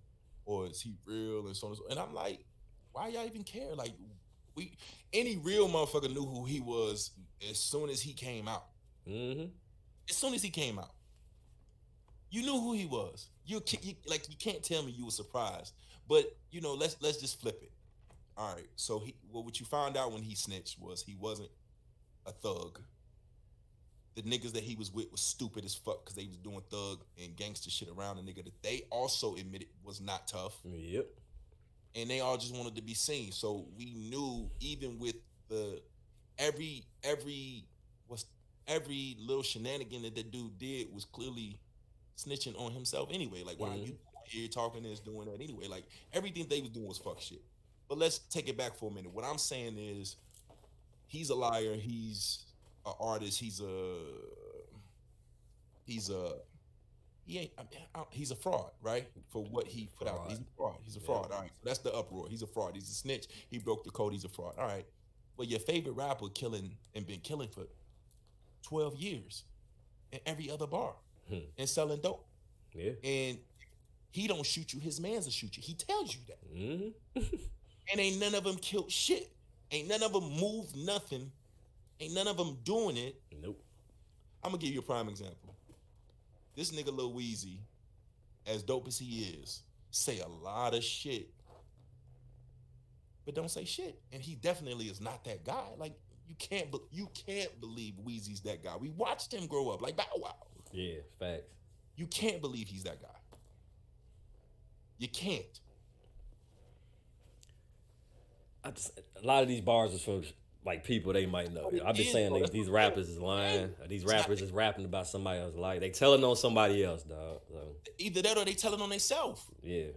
Speaker 3: or is he real, and so on and so. And I'm like, why y'all even care? Like, any real motherfucker knew who he was as soon as he came out.
Speaker 4: Mm-hmm.
Speaker 3: As soon as he came out, you knew who he was. You can't tell me you were surprised. But let's just flip it. All right. So what you found out when he snitched was he wasn't a thug. The niggas that he was with was stupid as fuck because they was doing thug and gangster shit around the nigga that they also admitted was not tough.
Speaker 4: Yep.
Speaker 3: And they all just wanted to be seen. So we knew, even with every little shenanigan that dude did was clearly snitching on himself anyway. Like, why are you here talking this, doing that anyway? Like, everything they was doing was fuck shit. But let's take it back for a minute. What I'm saying is, he's a liar. He's an artist. He's a fraud, right? For what he put out. He's a fraud. He's a fraud. All right. So that's the uproar. He's a fraud. He's a snitch. He broke the code. He's a fraud. All right. But your favorite rapper been killing for 12 years in every other bar and selling dope.
Speaker 4: Yeah.
Speaker 3: And he don't shoot you. His man's will shoot you. He tells you that.
Speaker 4: Mm-hmm.
Speaker 3: And ain't none of them killed shit. Ain't none of them moved nothing. Ain't none of them doing it.
Speaker 4: Nope.
Speaker 3: I'm gonna give you a prime example. This nigga Lil Weezy, as dope as he is, say a lot of shit, but don't say shit. And he definitely is not that guy. Like, you can't believe Weezy's that guy. We watched him grow up like Bow Wow.
Speaker 4: Yeah, facts.
Speaker 3: You can't believe he's that guy. You can't.
Speaker 4: A lot of these bars are for like people they might know. I've been saying these rappers is lying. These rappers is rapping about somebody else. Like, they telling on somebody else, dog. So,
Speaker 3: either that or they telling on themselves.
Speaker 4: Yeah.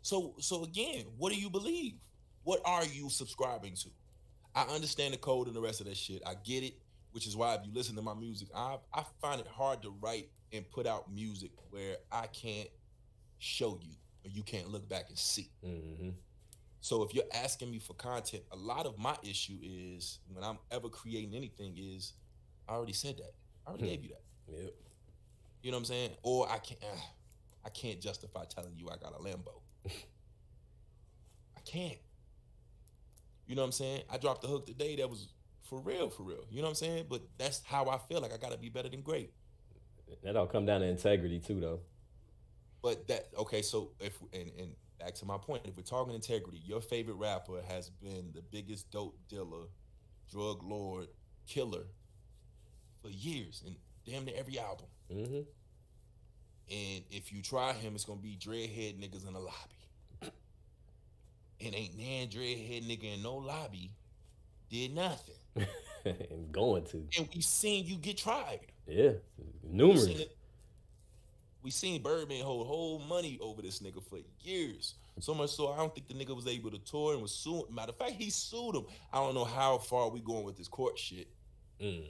Speaker 3: So again, what do you believe? What are you subscribing to? I understand the code and the rest of that shit. I get it, which is why if you listen to my music, I find it hard to write and put out music where I can't show you or you can't look back and see.
Speaker 4: Mm-hmm.
Speaker 3: So if you're asking me for content, a lot of my issue is when I'm ever creating anything is I already said that. I already gave you that.
Speaker 4: Yep.
Speaker 3: You know what I'm saying? Or I can't justify telling you I got a Lambo. I can't. You know what I'm saying? I dropped the hook today that was for real. You know what I'm saying? But that's how I feel. Like, I gotta be better than great.
Speaker 4: That all come down to integrity too, though.
Speaker 3: But so if and back to my point, if we're talking integrity, your favorite rapper has been the biggest dope dealer, drug lord, killer for years, and damn near every album.
Speaker 4: Mm-hmm.
Speaker 3: And if you try him, it's gonna be dreadhead niggas in the lobby. And ain't nan dreadhead nigga in no lobby did nothing.
Speaker 4: And going to.
Speaker 3: And we seen you get tried.
Speaker 4: Yeah. Numerous.
Speaker 3: We seen Birdman hold whole money over this nigga for years. So much so I don't think the nigga was able to tour and was sued. Matter of fact, he sued him. I don't know how far we going with this court shit. Am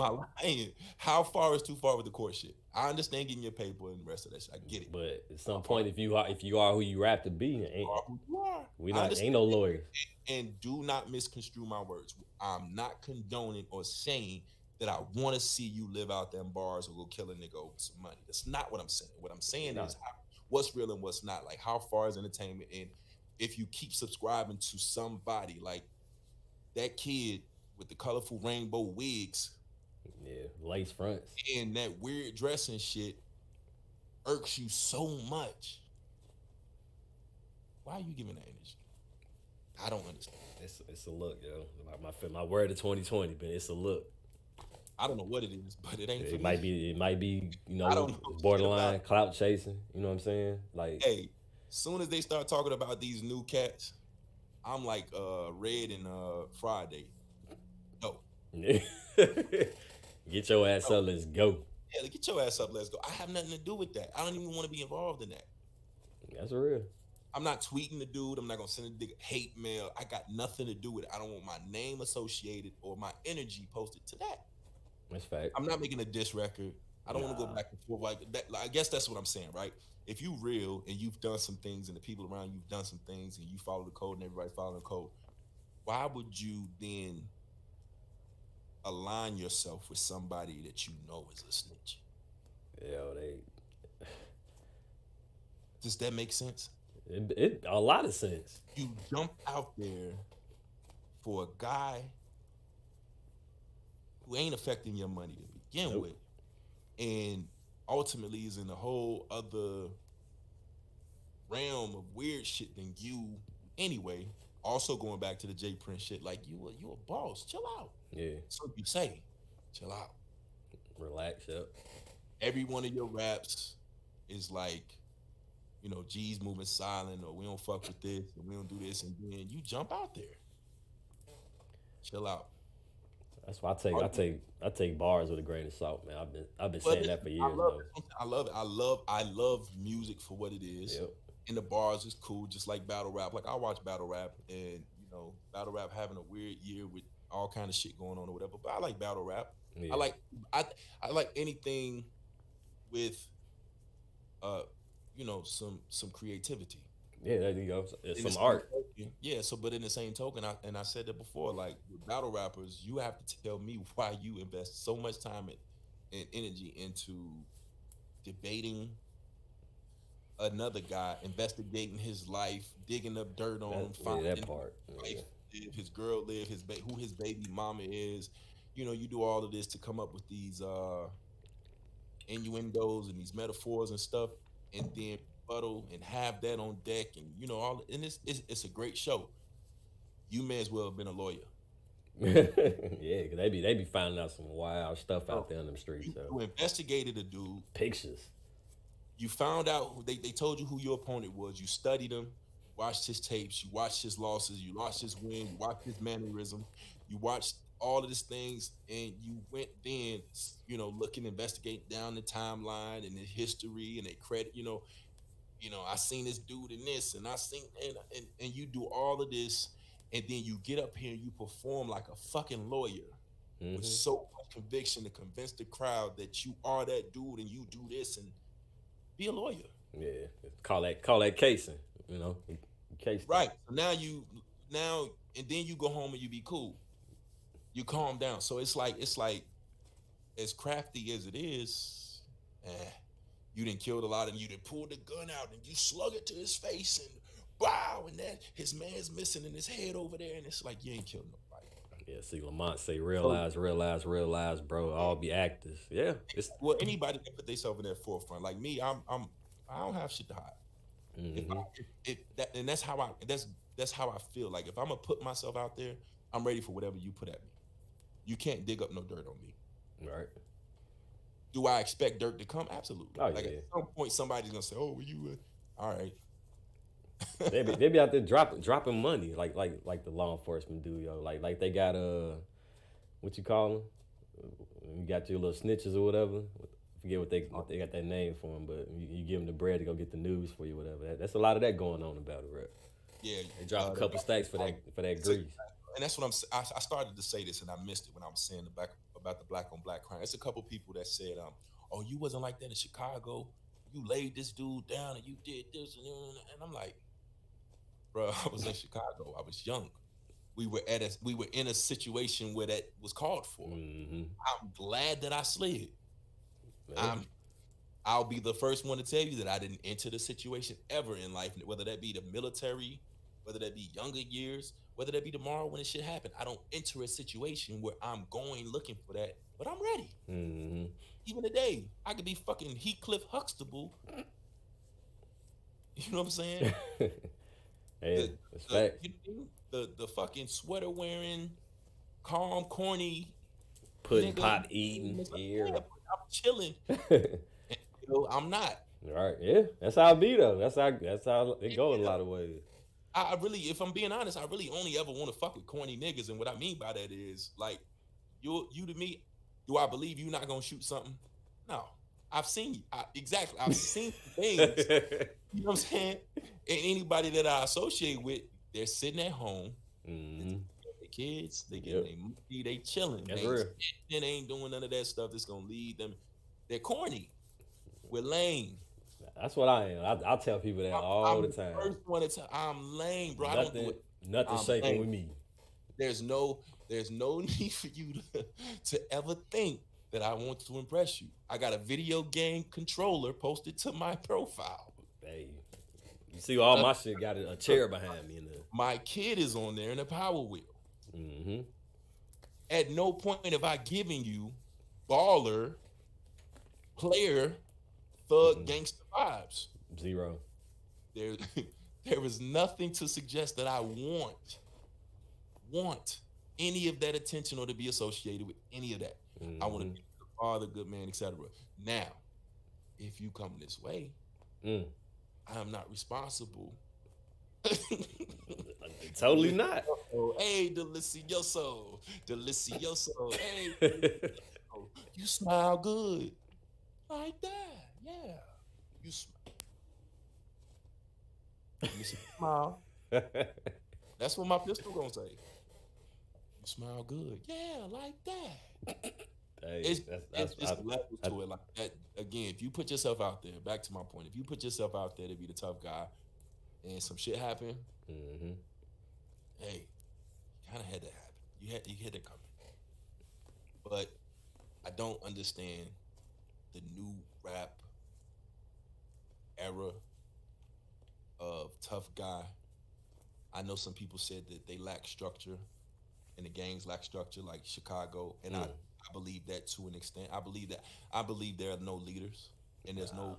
Speaker 3: I lying? How far is too far with the court shit? I understand getting your paper and the rest of that shit. I get it.
Speaker 4: But at some point, if you are who you rap to be, ain't no lawyers.
Speaker 3: And do not misconstrue my words. I'm not condoning or saying that I want to see you live out them bars or go kill a nigga over some money. That's not what I'm saying. What I'm saying is what's real and what's not. Like, how far is entertainment? And if you keep subscribing to somebody like that kid with the colorful rainbow wigs,
Speaker 4: lace fronts,
Speaker 3: and that weird dress and shit irks you so much, why are you giving that energy? I don't understand.
Speaker 4: It's a look, yo. My word of 2020, but it's a look.
Speaker 3: I don't know what it is, but it ain't for
Speaker 4: It
Speaker 3: me.
Speaker 4: might be, you
Speaker 3: I
Speaker 4: know,
Speaker 3: don't know shit about
Speaker 4: borderline
Speaker 3: it.
Speaker 4: clout chasing. You know what I'm saying? Like,
Speaker 3: Hey, soon as they start talking about these new cats, I'm like Red and Friday. No,
Speaker 4: get your ass
Speaker 3: no.
Speaker 4: up, let's go.
Speaker 3: Yeah, get your ass up, let's go. I have nothing to do with that. I don't even want to be involved in that.
Speaker 4: That's real.
Speaker 3: I'm not tweeting the dude. I'm not gonna send a nigga hate mail. I got nothing to do with it. I don't want my name associated or my energy posted to that.
Speaker 4: That's fact.
Speaker 3: I'm not making a diss record. I don't want to go
Speaker 4: Nah.
Speaker 3: back and forth like that. Like, I guess that's what I'm saying, right? If you real and you've done some things and the people around you've done some things and you follow the code and everybody's following the code, why would you then align yourself with somebody that you know is a snitch?
Speaker 4: Yo,
Speaker 3: Does that make sense?
Speaker 4: it a lot of sense.
Speaker 3: You jump out there for a guy who ain't affecting your money to begin
Speaker 4: Nope.
Speaker 3: with, and ultimately is in a whole other realm of weird shit than you anyway. Also going back to the J Prince shit, like you a boss, chill out.
Speaker 4: Yeah,
Speaker 3: So you say, chill out.
Speaker 4: relax, yep.
Speaker 3: Every one of your raps is like, you know, G's moving silent, or we don't fuck with this, and we don't do this, and then you jump out there. Chill out.
Speaker 4: That's why I take bars with a grain of salt, man. I've been
Speaker 3: But
Speaker 4: saying that for
Speaker 3: I
Speaker 4: years
Speaker 3: love
Speaker 4: though.
Speaker 3: it. I love music for what it is.
Speaker 4: Yep.
Speaker 3: And the bars is cool, just like battle rap. Like I watch battle rap, and you know, battle rap having a weird year with all kind of shit going on or whatever. But I like battle rap.
Speaker 4: Yeah.
Speaker 3: I like I I like anything with uh you know some creativity.
Speaker 4: Yeah, there you go. It's
Speaker 3: In the
Speaker 4: some
Speaker 3: same
Speaker 4: art.
Speaker 3: token, yeah. So, but in the same token, I said that before. Like with battle rappers, you have to tell me why you invest so much time and energy into debating another guy, investigating his life, digging up dirt on him, finding
Speaker 4: That part.
Speaker 3: his
Speaker 4: Yeah.
Speaker 3: wife live, his girl live, who his baby mama is. You know, you do all of this to come up with these innuendos and these metaphors and stuff, and then rebuttal and have that on deck, and you know all. And it's a great show. You may as well have been a lawyer.
Speaker 4: Yeah, cause they be finding out some wild stuff
Speaker 3: Bro,
Speaker 4: out there in them streets.
Speaker 3: you investigated a dude.
Speaker 4: Pictures.
Speaker 3: You found out they told you who your opponent was. You studied him, watched his tapes, you watched his losses, you watched his win, you watched his mannerism, you watched all of these things, and you went then, you know, looking, investigate down the timeline and the history and the credit. You know, I seen this dude in this, and I seen and you do all of this, and then you get up here and you perform like a fucking lawyer with so much conviction to convince the crowd that you are that dude, and you do this and be a lawyer.
Speaker 4: Yeah, call that casing. You know, case.
Speaker 3: Right. So now and then you go home and you be cool. You calm down. So it's like as crafty as it is, you done killed a lot, and you done pulled the gun out and you slug it to his face, and wow, and that his man's missing in his head over there, and it's like you ain't killed nobody.
Speaker 4: Yeah, see Lamont say realize, bro. All be actors. Yeah. It's
Speaker 3: Well, anybody can put themselves in that forefront. Like me, I don't have shit to hide. And that's how that's how I feel. Like if I'm gonna put myself out there, I'm ready for whatever you put at me. You can't dig up no dirt on me.
Speaker 4: right.
Speaker 3: Do I expect dirt to come? Absolutely.
Speaker 4: Oh,
Speaker 3: Like
Speaker 4: yeah.
Speaker 3: at some point, somebody's gonna say, "Oh, were you?" All right.
Speaker 4: They be out there dropping money like the law enforcement do, yo. Like they got what you call them? You got your little snitches or whatever. Forget what they got that name for them, but you give them the bread to go get the news for you, whatever. That's a lot of that going on about it, right?
Speaker 3: Yeah.
Speaker 4: They drop a couple stacks for that grease.
Speaker 3: And that's what I started to say this, and I missed it when I was saying about the black on black crime. It's a couple people that said, "Oh, you wasn't like that in Chicago. You laid this dude down and you did this," and I'm like, bro, I was in Chicago. I was young. We were in a situation where that was called for. I'm glad that I slid.
Speaker 4: Man.
Speaker 3: I'll be the first one to tell you that I didn't enter the situation ever in life, whether that be the military, whether that be younger years, whether that be tomorrow when it shit happen. I don't enter a situation where I'm going looking for that, but I'm ready. Even today, I could be fucking Heathcliff Huxtable. You know what I'm saying?
Speaker 4: Hey, respect.
Speaker 3: The fucking sweater wearing, calm, corny
Speaker 4: Pudding pop eating. Yeah.
Speaker 3: I'm chilling. I'm not.
Speaker 4: Right. Yeah. That's how it be though. That's how it go in a lot of ways.
Speaker 3: I really, if I'm being honest, I really only ever want to fuck with corny niggas, and what I mean by that is like, you to me, do I believe you not gonna shoot something? No, I've seen you. Exactly, I've seen things. You know what I'm saying? And anybody that I associate with, they're sitting at home.
Speaker 4: Mm-hmm.
Speaker 3: Their kids, they get their money, they chilling.
Speaker 4: That's
Speaker 3: they
Speaker 4: real.
Speaker 3: They ain't doing none of that stuff that's gonna lead them. They're corny. We're lame.
Speaker 4: That's what I am. I tell people that all the time.
Speaker 3: First one to I'm lame, bro.
Speaker 4: Nothing,
Speaker 3: I don't do it.
Speaker 4: nothing shaking
Speaker 3: lame.
Speaker 4: with me.
Speaker 3: There's no need for you to ever think that I want to impress you. I got a video game controller posted to my profile.
Speaker 4: Hey, you see all my shit got a chair behind me in there.
Speaker 3: My kid is on there in a Power Wheel.
Speaker 4: Mm-hmm.
Speaker 3: At no point have I given you baller, player, thug, gangster vibes.
Speaker 4: Zero.
Speaker 3: There is nothing to suggest that I want any of that attention or to be associated with any of that. I want to be a father, good man, etc. Now, if you come this way, I am not responsible.
Speaker 4: Totally not.
Speaker 3: Hey, delicioso. Hey, you smile good. Like that, yeah. You smile. That's what my pistol gonna say. You smile good. Yeah, like that.
Speaker 4: Hey,
Speaker 3: It's
Speaker 4: that's
Speaker 3: just levels to it like that. Again, if you put yourself out there, back to my point, if you put yourself out there to be the tough guy and some shit happen, hey, kind of had that happen. You had it coming. But I don't understand the new rap era of tough guy. I know some people said that they lack structure and the gangs lack structure like Chicago, and I believe that to an extent. I believe there are no leaders and there's no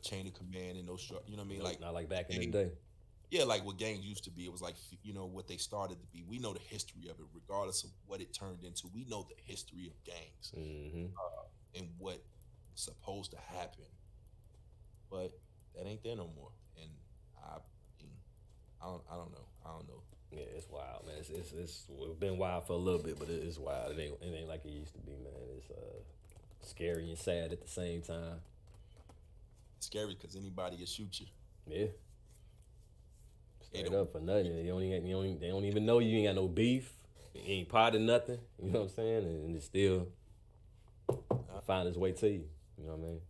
Speaker 3: chain of command and no structure. You know what I mean? Like
Speaker 4: not like back in the day.
Speaker 3: Yeah, like what gangs used to be. It was like, what they started to be. We know the history of it, regardless of what it turned into. We know the history of gangs and what was supposed to happen. But that ain't there no more. And I don't know.
Speaker 4: Yeah, it's wild, man. It's been wild for a little bit, but it's wild. It ain't like it used to be, man. It's scary and sad at the same time.
Speaker 3: It's scary because anybody can shoot you.
Speaker 4: Yeah. Straight up for nothing. They don't even know you ain't got no beef. You ain't part of nothing. You know what I'm saying? And it still find its way to you. You know what I mean?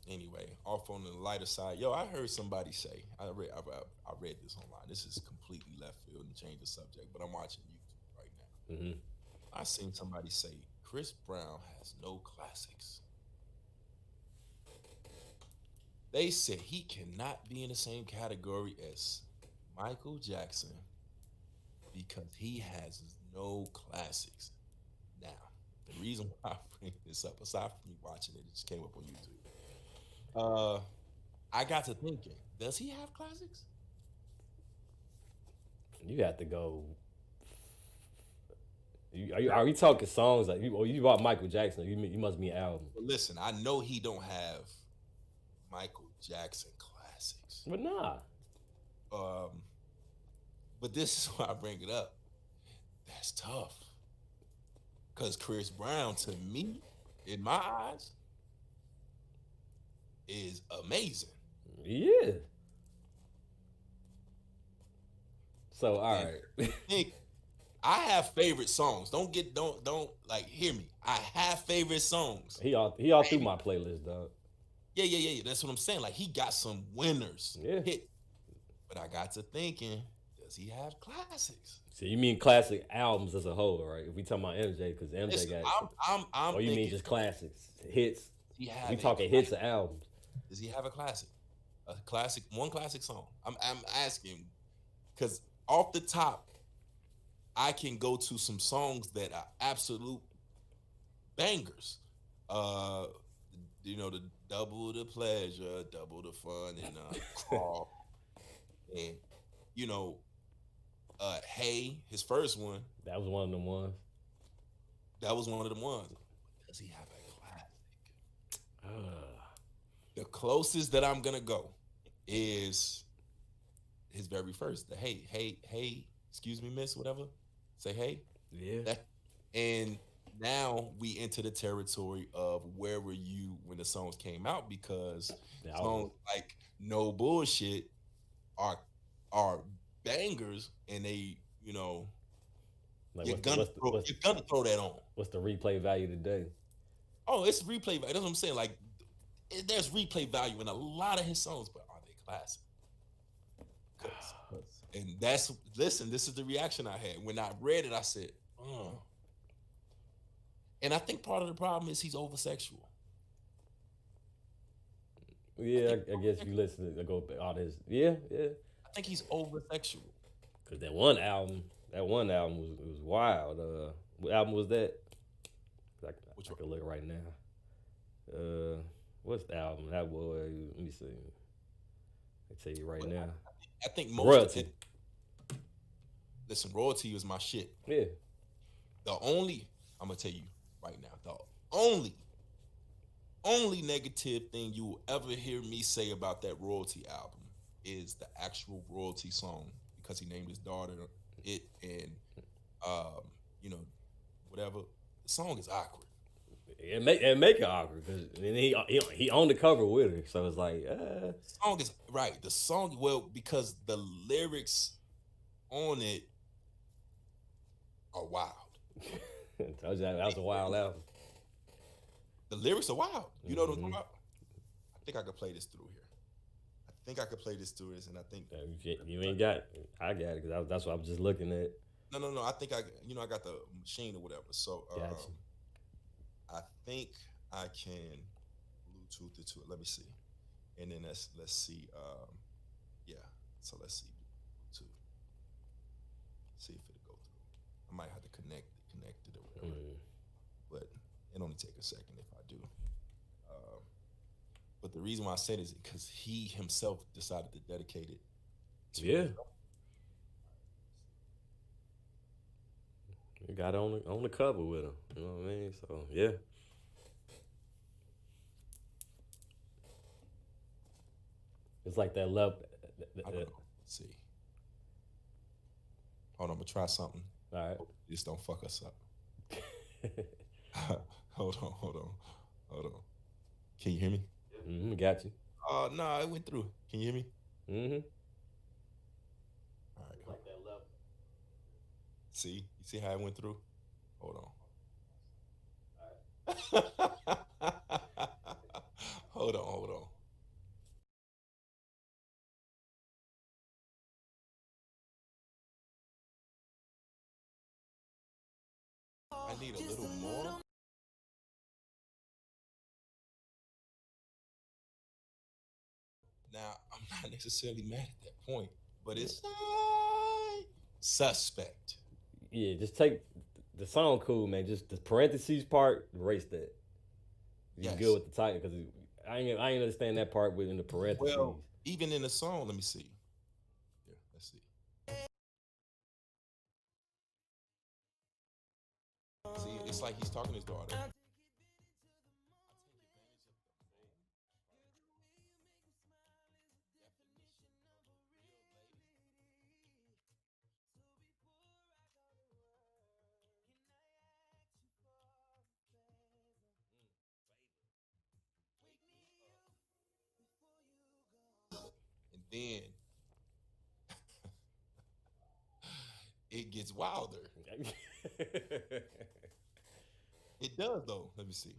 Speaker 3: Anyway, off on the lighter side, I heard somebody say, I read this online. This is completely left field and change the subject, but I'm watching YouTube right now. I seen somebody say Chris Brown has no classics. They said he cannot be in the same category as Michael Jackson because he has no classics. Now, the reason why I bring this up, aside from me watching it, it just came up on YouTube. I got to thinking, does he have classics?
Speaker 4: You have to go. Are we talking songs like you bought Michael Jackson? You must mean album.
Speaker 3: Listen, I know he don't have Michael Jackson classics,
Speaker 4: but nah.
Speaker 3: But this is why I bring it up. That's tough, cause Chris Brown, to me, in my eyes, is amazing.
Speaker 4: Yeah. So all right.
Speaker 3: I have favorite songs. Don't like hear me. I have favorite songs.
Speaker 4: He all through my playlist, dog.
Speaker 3: Yeah. That's what I'm saying. Like he got some winners.
Speaker 4: Yeah.
Speaker 3: But I got to thinking, does he have classics?
Speaker 4: So you mean classic albums as a whole, right? If we talking about MJ, because MJ
Speaker 3: Listen,
Speaker 4: got.
Speaker 3: I'm
Speaker 4: or you mean just classics, hits? We talking hits or albums?
Speaker 3: Does he have a classic? One classic song? I'm asking, because off the top, I can go to some songs that are absolute bangers. The double the pleasure, double the fun, and crawl, and Hey, his first one.
Speaker 4: That was one of them ones.
Speaker 3: That was one of the ones. Does he have a classic? The closest that I'm gonna go is his very first. The hey, excuse me, miss, whatever. Say hey.
Speaker 4: Yeah.
Speaker 3: That and now we enter the territory of where were you when the songs came out because
Speaker 4: Yeah,
Speaker 3: songs like No Bullshit are are bangers and they,
Speaker 4: like
Speaker 3: you're gonna throw that on.
Speaker 4: what's the replay value today?
Speaker 3: Oh, it's replay value. That's what I'm saying. Like there's replay value in a lot of his songs, but are they classic? 'Cause- And that's listen, this is the reaction I had. When I read it, I said, oh. And I think part of the problem is he's over sexual.
Speaker 4: Yeah, I guess you listen to go all this. Yeah, yeah.
Speaker 3: I think he's over sexual.
Speaker 4: Cause that one album was wild. What album was that? I can look right now. What's the album? That was. Let me see. I tell you right now.
Speaker 3: I think most
Speaker 4: Royalty.
Speaker 3: of it. Listen, Royalty was my shit.
Speaker 4: Yeah.
Speaker 3: I'm gonna tell you right now, the only negative thing you will ever hear me say about that Royalty album is the actual Royalty song because he named his daughter it and um, you know, whatever. The song is awkward.
Speaker 4: It make it awkward because he on the cover with her, so it's like.
Speaker 3: The song is right. The song, well, because the lyrics on it are wild.
Speaker 4: Told you that was a wild album.
Speaker 3: The lyrics are wild. You know what I'm talking about? I think I could play this through here. I think I could play this through this, and I think
Speaker 4: You ain't got it. I got it because that's what I was just looking at.
Speaker 3: no. I think I got the machine or whatever. So
Speaker 4: Gotcha.
Speaker 3: I think I can Bluetooth it to it. Let me see, and then let's see. Yeah. So let's see Bluetooth. See if it'll go through. I might have to connect it or whatever, but it only take a second if I do. But the reason why I said is because he himself decided to dedicate it to
Speaker 4: Yeah. You got it on the cover with him. You know what I mean? So yeah. It's like that love.
Speaker 3: I don't know. Let's see. Hold on, I'm gonna try something.
Speaker 4: All right.
Speaker 3: Just don't fuck us up. Hold on. Can you hear me?
Speaker 4: Got you.
Speaker 3: No, it went through. Can you hear me?
Speaker 4: Mm-hmm.
Speaker 3: All right. Like that level. See? You see how it went through? Hold on. Hold on. I need a little more. Now, I'm not necessarily mad at that point, but it's suspect.
Speaker 4: Yeah, just take the song cool, man. Just the parentheses part, erase that. You
Speaker 3: Yes.
Speaker 4: good with the title because I ain't understand that part within the parentheses.
Speaker 3: Well, even in the song, let me see. Here, let's see. See, it's like he's talking to his daughter. And then it gets wilder. It does though. Let me see.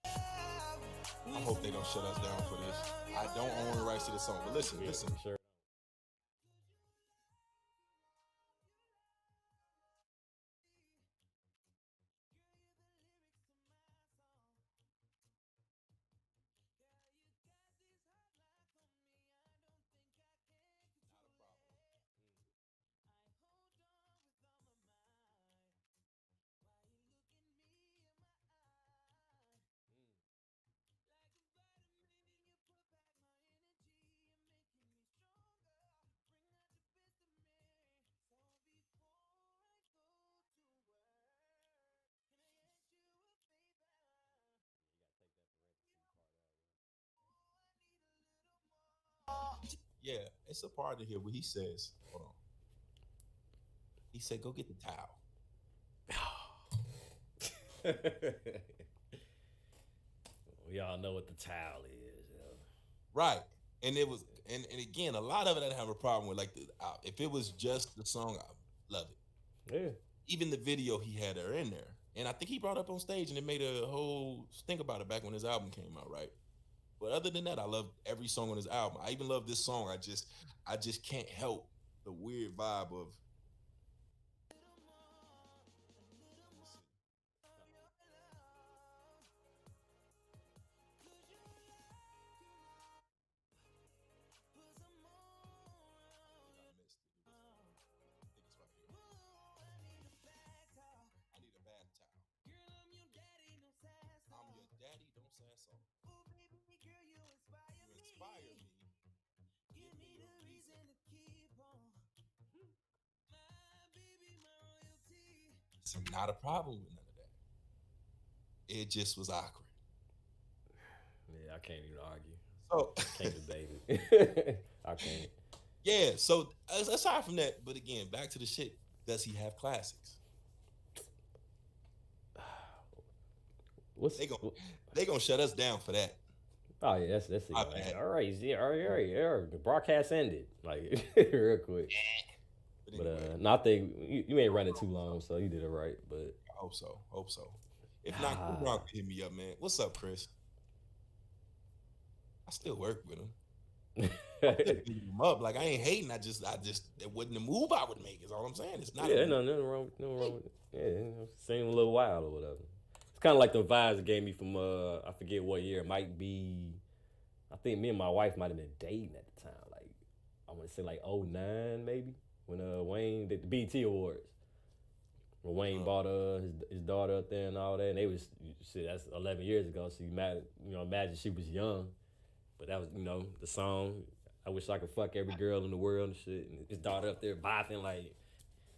Speaker 3: I hope they don't shut us down for this. I don't own the rights to the song, but listen.
Speaker 4: Sure.
Speaker 3: Yeah, it's a part in here where he says, hold on. He said, go get the towel.
Speaker 4: We all know what the towel is. Yo.
Speaker 3: Right. And it was, and again, a lot of it I didn't have a problem with. Like, if it was just the song, I love it.
Speaker 4: Yeah.
Speaker 3: Even the video, he had her in there. And I think he brought up on stage and it made a whole stink about it back when his album came out, right? But other than that, I love every song on his album. I even love this song. I just can't help the weird vibe of. I need a bath towel. I'm your daddy, don't sass off. You inspire me. Give me the reason to keep on. It's not a problem with none of that. It just was awkward.
Speaker 4: Yeah, I can't even argue.
Speaker 3: So
Speaker 4: Can't debate it. I can't.
Speaker 3: yeah, so aside from that, but again, back to the shit. Does he have classics?
Speaker 4: What's
Speaker 3: They gonna shut us down for that.
Speaker 4: Oh yeah, that's it.
Speaker 3: My
Speaker 4: Like,
Speaker 3: bad.
Speaker 4: all right, yeah, all right. The broadcast ended like real quick. But
Speaker 3: anyway,
Speaker 4: no, I think you ain't running too long, so you did it right. But
Speaker 3: I hope so. Hope so. If not, Chris Brown can hit me up, man. What's up, Chris? I still work with him. Beating him up. Like I ain't hating. I just it wasn't the move I would make. Is all I'm saying. It's not.
Speaker 4: yeah, nothing wrong with it. Yeah, same a little while or whatever. It's kind of like the vibes it gave me from I forget what year. It might be. I think me and my wife might have been dating at the time. Like I want to say like 09 maybe when Wayne did the BT Awards. When Wayne bought his daughter up there and all that, and they was shit. That's 11 years ago. So imagine she was young, but that was the song. I wish I could fuck every girl in the world and shit. And his daughter up there bopping like.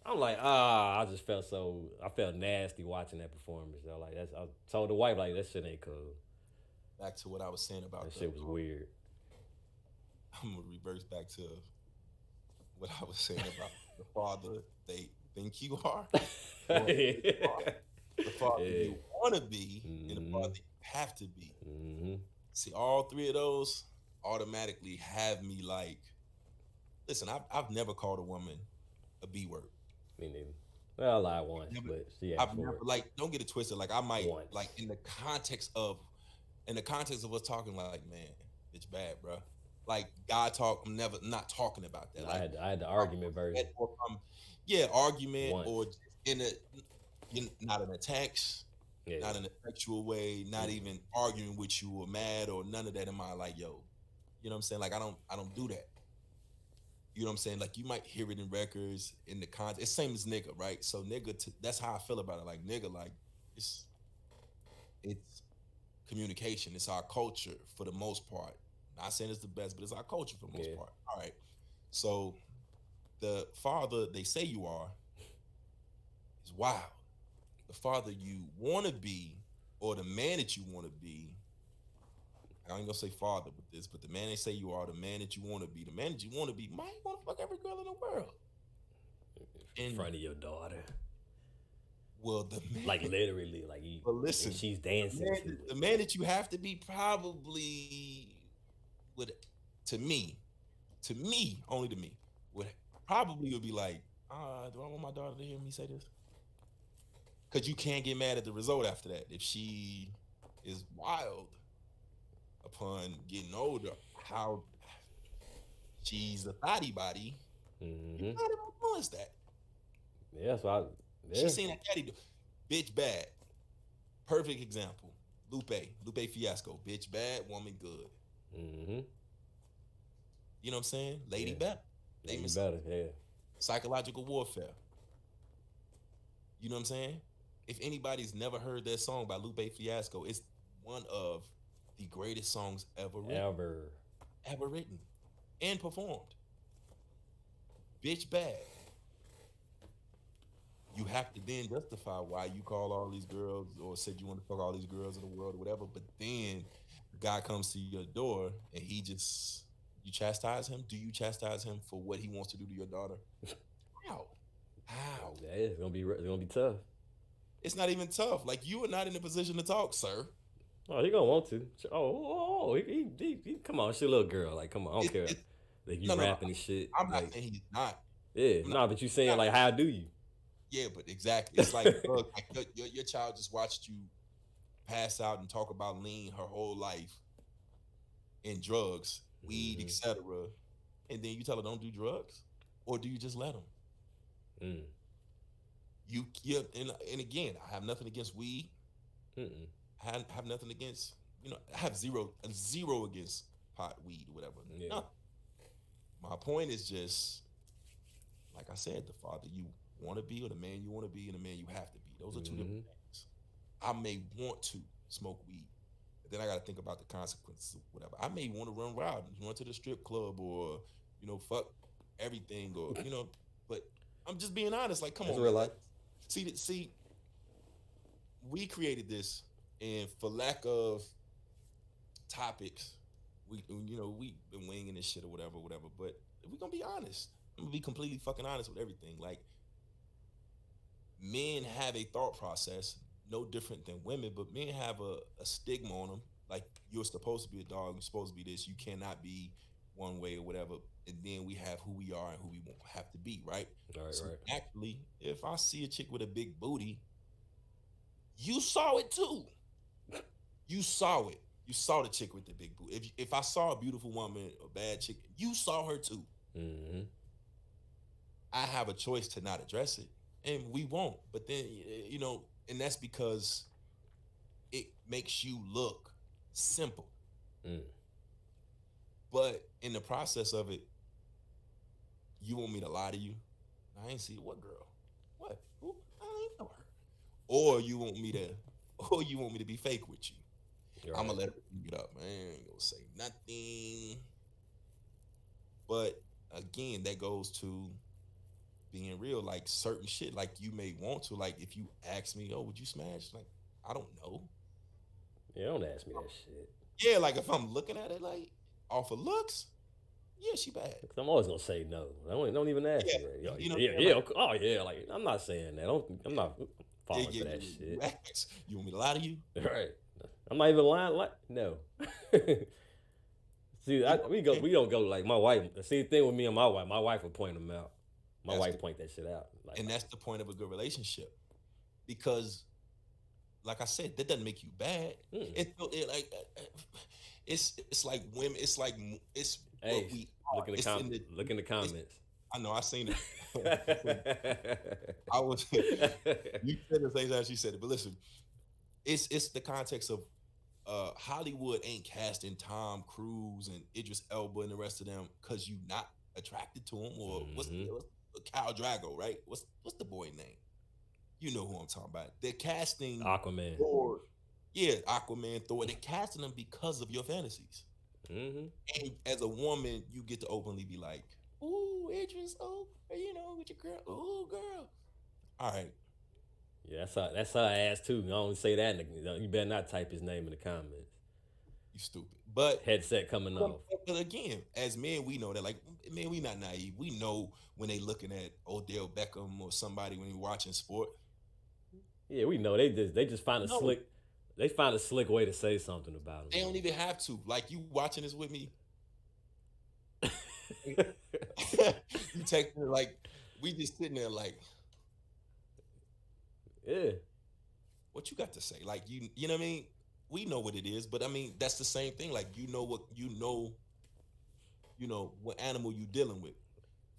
Speaker 4: I'm like, I just I felt nasty watching that performance. Though. Like I told the wife like that shit ain't cool.
Speaker 3: Back to what I was saying about
Speaker 4: That shit was weird.
Speaker 3: I'm gonna reverse back to what I was saying about the father they think you are, or the father you want to be, and the father you have to be. See, all three of those automatically have me like, listen, I've never called a woman a B word.
Speaker 4: Me neither. Well, I lied once, but she asked
Speaker 3: I've
Speaker 4: for
Speaker 3: never
Speaker 4: it.
Speaker 3: like, don't get it twisted. Like I might
Speaker 4: Once.
Speaker 3: like in the context of us talking, like, man, it's bad, bro. Like God talk, I'm never not talking about that. Like
Speaker 4: I had the argument version.
Speaker 3: or argument
Speaker 4: Once.
Speaker 3: or in not in a text,
Speaker 4: Yeah.
Speaker 3: not in a sexual way, not even arguing with you or mad or none of that. Am I like, yo, you know what I'm saying? Like I don't do that. You know what I'm saying? Like you might hear it in records in the context. It's same as nigga, right? So nigga, that's how I feel about it. Like nigga, like it's communication. It's our culture for the most part. Not saying it's the best, but it's our culture for the most part. All right. So the father they say you are is wild. The father you want to be, or the man that you want to be. I ain't gonna say father with this, but the man they say you are, the man that you want to be, the man that you want to be, might want to fuck every girl in the world.
Speaker 4: In front of your daughter.
Speaker 3: Well, the man,
Speaker 4: like literally, like you.
Speaker 3: But listen,
Speaker 4: she's dancing.
Speaker 3: The man that you have to be probably would, to me, only to me, would be like, do I want my daughter to hear me say this? Because you can't get mad at the result after that. If she is wild upon getting older, how she's a thotty body, you gotta influence that.
Speaker 4: Yeah, so
Speaker 3: She seen that caddy do. Bitch bad. Perfect example. Lupe Fiasco. Bitch bad, woman good. You know what I'm saying? Lady better.
Speaker 4: Lady better, yeah.
Speaker 3: Psychological warfare. You know what I'm saying? If anybody's never heard that song by Lupe Fiasco, it's one of the greatest songs ever written. Ever written. And performed. Bitch bad. You have to then justify why you call all these girls or said you want to fuck all these girls in the world or whatever, but then the guy comes to your door and he just, You chastise him? Do you chastise him for what he wants to do to your daughter? How? How?
Speaker 4: Yeah, it's gonna be tough.
Speaker 3: It's not even tough. Like, you are not in a position to talk, sir.
Speaker 4: Oh, he gonna want to. He come on, she a little girl. Like, come on, I don't care. Like, you rapping and shit.
Speaker 3: I'm not
Speaker 4: like,
Speaker 3: saying he's not.
Speaker 4: yeah, but you saying like, how do you?
Speaker 3: Yeah, but exactly. It's like, look, like your child just watched you pass out and talk about lean her whole life and drugs, weed, etc. And then you tell her don't do drugs, or do you just let them? And again, I have nothing against weed. I have nothing against, I have zero against pot, weed, or whatever.
Speaker 4: Yeah.
Speaker 3: No. My point is just, like I said, the father you want to be, or the man you want to be, and the man you have to be. Those are two different things. I may want to smoke weed, but then I got to think about the consequences of whatever. I may want to run wild and run to the strip club, or fuck everything, or but I'm just being honest. Like, come
Speaker 4: That's
Speaker 3: on,
Speaker 4: real
Speaker 3: man.
Speaker 4: life.
Speaker 3: See, we created this, and for lack of topics, we've been winging this shit or whatever. But if we're gonna be honest, I'm gonna be completely fucking honest with everything. Like, men have a thought process no different than women, but men have a stigma on them. Like, you're supposed to be a dog, you're supposed to be this, you cannot be one way or whatever. And then we have who we are and who we won't have to be, right?
Speaker 4: Right.
Speaker 3: Actually, if I see a chick with a big booty, you saw it too. You saw it. You saw the chick with the big booty. If I saw a beautiful woman, a bad chick, you saw her too. I have a choice to not address it, and we won't. But then, and that's because it makes you look simple. But in the process of it, you want me to lie to you? I ain't see it. What girl? What? Who? I don't even know her. Or you want me to be fake with you? Right. I'm gonna let her get up. Man, I ain't gonna say nothing. But again, that goes to being real. Like, certain shit, like, you may want to. Like, if you ask me, oh, would you smash? Like, I don't know.
Speaker 4: Yeah, don't ask me that shit.
Speaker 3: Yeah, like, if I'm looking at it, like, off of looks, yeah, she bad.
Speaker 4: Cause I'm always gonna say no. Don't even ask me. Oh yeah. Like, I'm not saying that. I'm not falling for that shit.
Speaker 3: You want me to lie to you?
Speaker 4: Right. I'm not even lying. Like, no. See, we don't go like my wife. See, the thing with me and my wife will point them out. My wife point that shit out. Like,
Speaker 3: and that's the point of a good relationship, because, like I said, that doesn't make you bad. It's like women. It's like it's.
Speaker 4: Hey,
Speaker 3: what we
Speaker 4: look in the comments.
Speaker 3: I know. I seen it. I was. You said the same time she said it, but listen, it's the context of Hollywood ain't casting Tom Cruise and Idris Elba and the rest of them because you not attracted to them, or what's Khal Drago, right? What's the boy name? You know who I'm talking about. They're casting
Speaker 4: Aquaman.
Speaker 3: Thor. Yeah, Aquaman, Thor. They're casting them because of your fantasies. And as a woman, you get to openly be like, "Ooh, Idris, with your girl. Ooh, girl." All right.
Speaker 4: Yeah, that's her ass too. I don't say that. You better not type his name in the comments.
Speaker 3: You stupid. But
Speaker 4: headset coming off.
Speaker 3: But again, as men, we know that. Like, man, we not naive. We know when they looking at Odell Beckham or somebody when they watching sport.
Speaker 4: Yeah, we know they just find a slick. They find a slick way to say something about him.
Speaker 3: They don't even have to. Like, you watching this with me. You text me, like, we just sitting there like,
Speaker 4: yeah.
Speaker 3: What you got to say? Like, you know what I mean? We know what it is, but I mean, that's the same thing. Like, what animal you dealing with.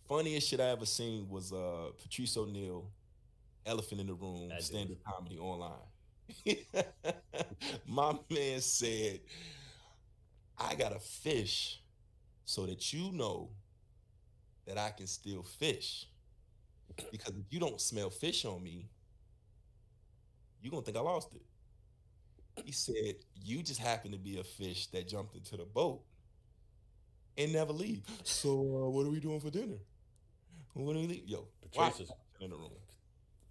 Speaker 3: Funniest shit I ever seen was Patrice O'Neal, Elephant in the Room, stand-up comedy online. My man said, I got a fish so that you know that I can still fish. Because if you don't smell fish on me, you're going to think I lost it. He said, you just happen to be a fish that jumped into the boat and never leave. So what are we doing for dinner? When do we leave? Yo, Patrice in the room.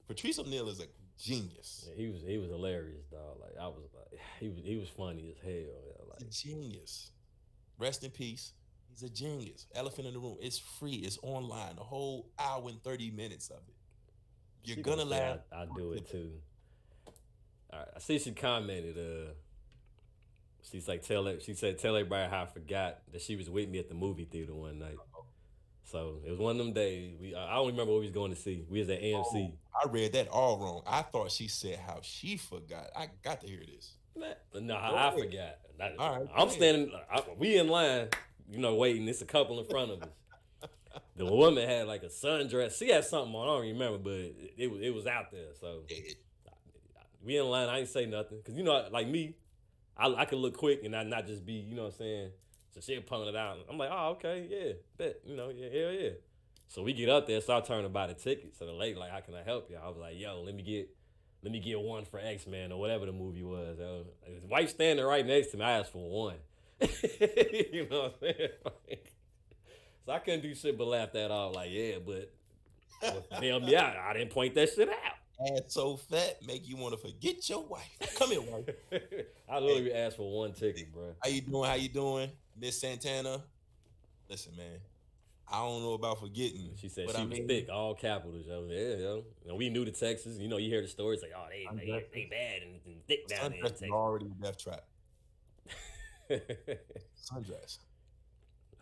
Speaker 3: Patrice O'Neal is a genius.
Speaker 4: Yeah, he was hilarious, dog. Like, I was like, he was funny as hell. Like,
Speaker 3: a genius. Rest in peace. He's a genius. Elephant in the room. It's free. It's online. The whole hour and 30 minutes of it. You're
Speaker 4: She
Speaker 3: gonna
Speaker 4: say
Speaker 3: laugh.
Speaker 4: I do it too. All right, I see she commented. She's like she said tell everybody how I forgot that she was with me at the movie theater one night. So it was one of them days. I don't remember what we was going to see. We was at AMC.
Speaker 3: I read that all wrong. I thought she said how she forgot. I got to hear this.
Speaker 4: No,
Speaker 3: Go
Speaker 4: I
Speaker 3: ahead.
Speaker 4: forgot.
Speaker 3: All right,
Speaker 4: I'm
Speaker 3: go
Speaker 4: standing. We in line, waiting. It's a couple in front of us. The woman had like a sundress. She had something on. I don't remember, but it was out there. So we in line. I ain't say nothing because like me, I could look quick and not just be what I'm saying. So she'll point it out. I'm like, oh okay, yeah, bet yeah, hell yeah. So we get up there, start turning to buy the ticket. So the lady like, how can I help you? I was like, yo, let me get one for X-Men or whatever the movie was. His wife standing right next to me. I asked for one. You know what I'm saying? So I couldn't do shit but laugh that off. Like, yeah, but bail me out. I didn't point that shit out.
Speaker 3: Ass so fat, make you want to forget your wife. Come here, wife.
Speaker 4: I literally asked for one ticket, bro.
Speaker 3: How you doing? How you doing, Miss Santana? Listen, man. I don't know about forgetting.
Speaker 4: She said she was thick, all capitals. Yeah. And we knew the Texas. You hear the stories like, oh, they bad and thick down there in Texas.
Speaker 3: Already a death trap. Sundress.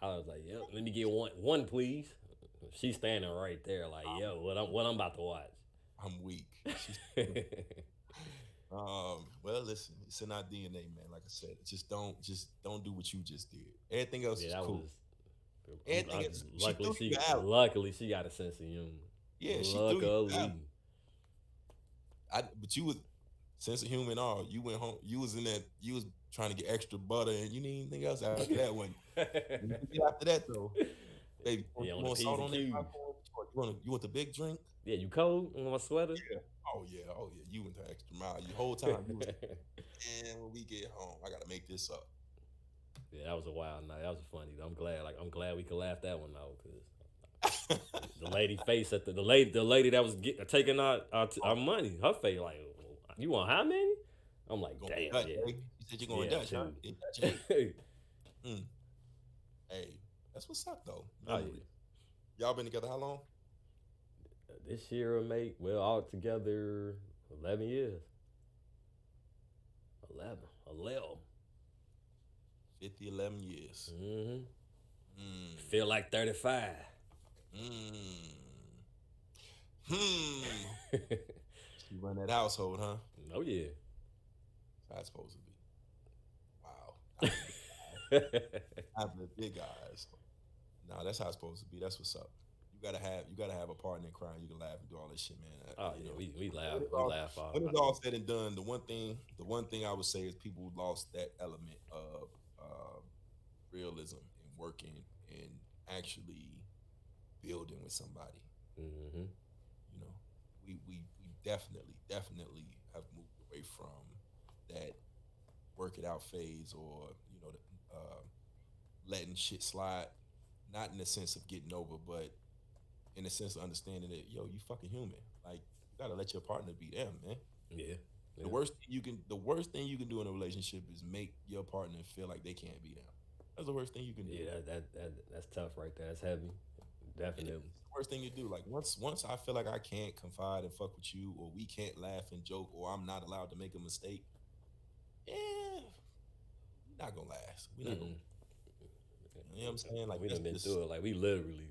Speaker 4: I was like, yo, let me get one, please. She's standing right there, like, yo, what I'm about to watch.
Speaker 3: I'm weak. Well, listen, it's in our DNA, man. Like I said, just don't do what you just did. Everything else is cool.
Speaker 4: Luckily, she got a sense of humor.
Speaker 3: Yeah, she threw you out. But you was sense of humor and all. You went home. You was trying to get extra butter, and you need anything else after that one. After that though, baby, you want salt on that popcorn? You want the big drink?
Speaker 4: Yeah, you cold? You want my sweater?
Speaker 3: Yeah. Oh yeah. You went the extra mile. The whole time. And when we get home, I gotta make this up.
Speaker 4: Yeah, that was a wild night. That was funny. I'm glad we could laugh that one out because the lady face at the lady that was taking our money, her face like, you want how many? I'm like, damn.
Speaker 3: Dutch, yeah. You said you're going Dutch, huh? Hey, that's what's up though. Oh, yeah. Y'all been together how long?
Speaker 4: This year will make all together 11 years. 11.
Speaker 3: 11 years.
Speaker 4: Feel like 35.
Speaker 3: You run that household, huh?
Speaker 4: Oh yeah.
Speaker 3: That's supposed to be. Wow. I'm the big eyes. No, that's how it's supposed to be. That's what's up. You gotta have a partner in crime. You can laugh and do all this shit, man.
Speaker 4: Oh yeah, we laugh. We laugh.
Speaker 3: When it's all said and done, the one thing I would say is people lost that element of realism and working and actually building with somebody.
Speaker 4: Mm-hmm.
Speaker 3: We definitely have moved away from that work it out phase or letting shit slide. Not in the sense of getting over, but in the sense of understanding that you fucking human. Like you gotta let your partner be them, man.
Speaker 4: Yeah.
Speaker 3: The worst thing you can do in a relationship is make your partner feel like they can't be them. That's the worst thing you can do.
Speaker 4: Yeah, that's tough right there. That's heavy. Definitely.
Speaker 3: It's the worst thing you do. Like once I feel like I can't confide and fuck with you, or we can't laugh and joke, or I'm not allowed to make a mistake, we're not gonna last. We're not gonna. You know what I'm saying? Like
Speaker 4: we done been through it. Like we literally,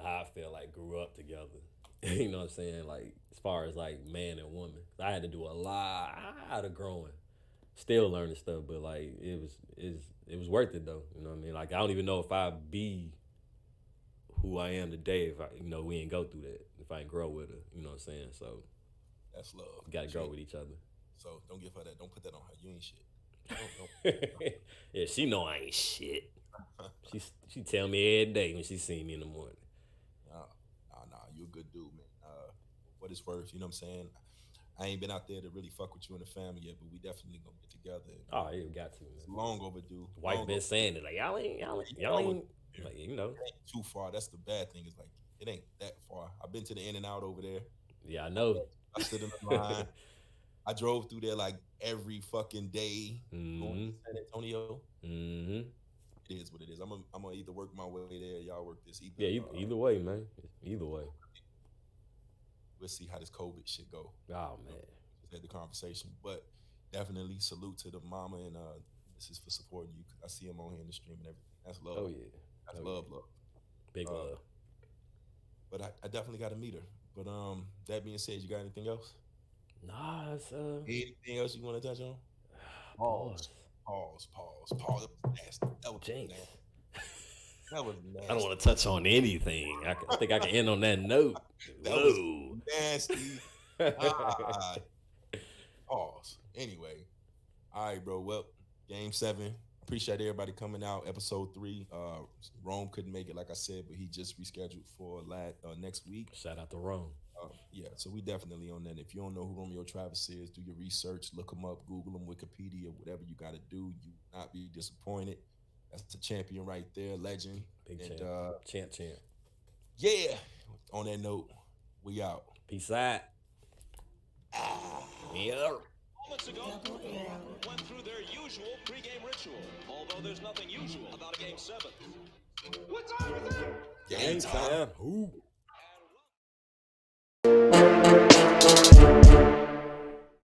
Speaker 4: how I feel like grew up together. You know what I'm saying? Like as far as like man and woman, I had to do a lot of growing, still learning stuff. But like it was worth it though. You know what I mean? Like I don't even know if I'd be who I am today if we ain't go through that. If I ain't grow with her, you know what I'm saying? So
Speaker 3: that's love.
Speaker 4: You gotta grow with each other.
Speaker 3: So don't give her that. Don't put that on her. You ain't shit.
Speaker 4: Yeah, she know I ain't shit. She tell me every day when she see me in the morning.
Speaker 3: Nah, you a good dude, man. What it's worth, you know what I'm saying? I ain't been out there to really fuck with you and the family yet, but we definitely gonna get together.
Speaker 4: Oh, yeah, got to. Man.
Speaker 3: It's long overdue.
Speaker 4: Wife been saying it like y'all ain't like
Speaker 3: it ain't too far. That's the bad thing. Is like it ain't that far. I've been to the In and Out over there.
Speaker 4: Yeah, I know.
Speaker 3: I stood in the line. I drove through there like every fucking day going to San Antonio.
Speaker 4: Mm-hmm.
Speaker 3: it is what it is. I'm gonna either work my way there, y'all work this.
Speaker 4: Either way, man. Either way.
Speaker 3: We'll see how this COVID shit go.
Speaker 4: Oh man.
Speaker 3: Just had the conversation, but definitely salute to the mama, and this is for supporting you. I see him on here in the stream and everything. That's love.
Speaker 4: Oh yeah.
Speaker 3: That's love.
Speaker 4: Big love.
Speaker 3: But I definitely got to meet her. But that being said, you got anything else?
Speaker 4: Nah, it's
Speaker 3: anything else you want to touch on?
Speaker 4: Pause.
Speaker 3: That was nasty. That was
Speaker 4: Jinx.
Speaker 3: nasty. That was nasty.
Speaker 4: I don't want to touch on anything. I think I can end on that note.
Speaker 3: That was nasty. Pause. Anyway, all right, bro. Well, Game 7. Appreciate everybody coming out. Episode 3. Rome couldn't make it, like I said, but he just rescheduled for next week.
Speaker 4: Shout out to Rome.
Speaker 3: Yeah, so we definitely on that. If you don't know who Romeo Travis is, do your research, look him up, Google him, Wikipedia, whatever you got to do. You will not be disappointed. That's the champion right there, legend.
Speaker 4: Big
Speaker 3: and,
Speaker 4: champ.
Speaker 3: Yeah. On that note, we out.
Speaker 4: Peace out. Yeah.
Speaker 1: Moments ago, went through their usual pregame ritual, although there's nothing usual about a Game 7.
Speaker 2: What time is it?
Speaker 3: Game time.
Speaker 4: Ooh.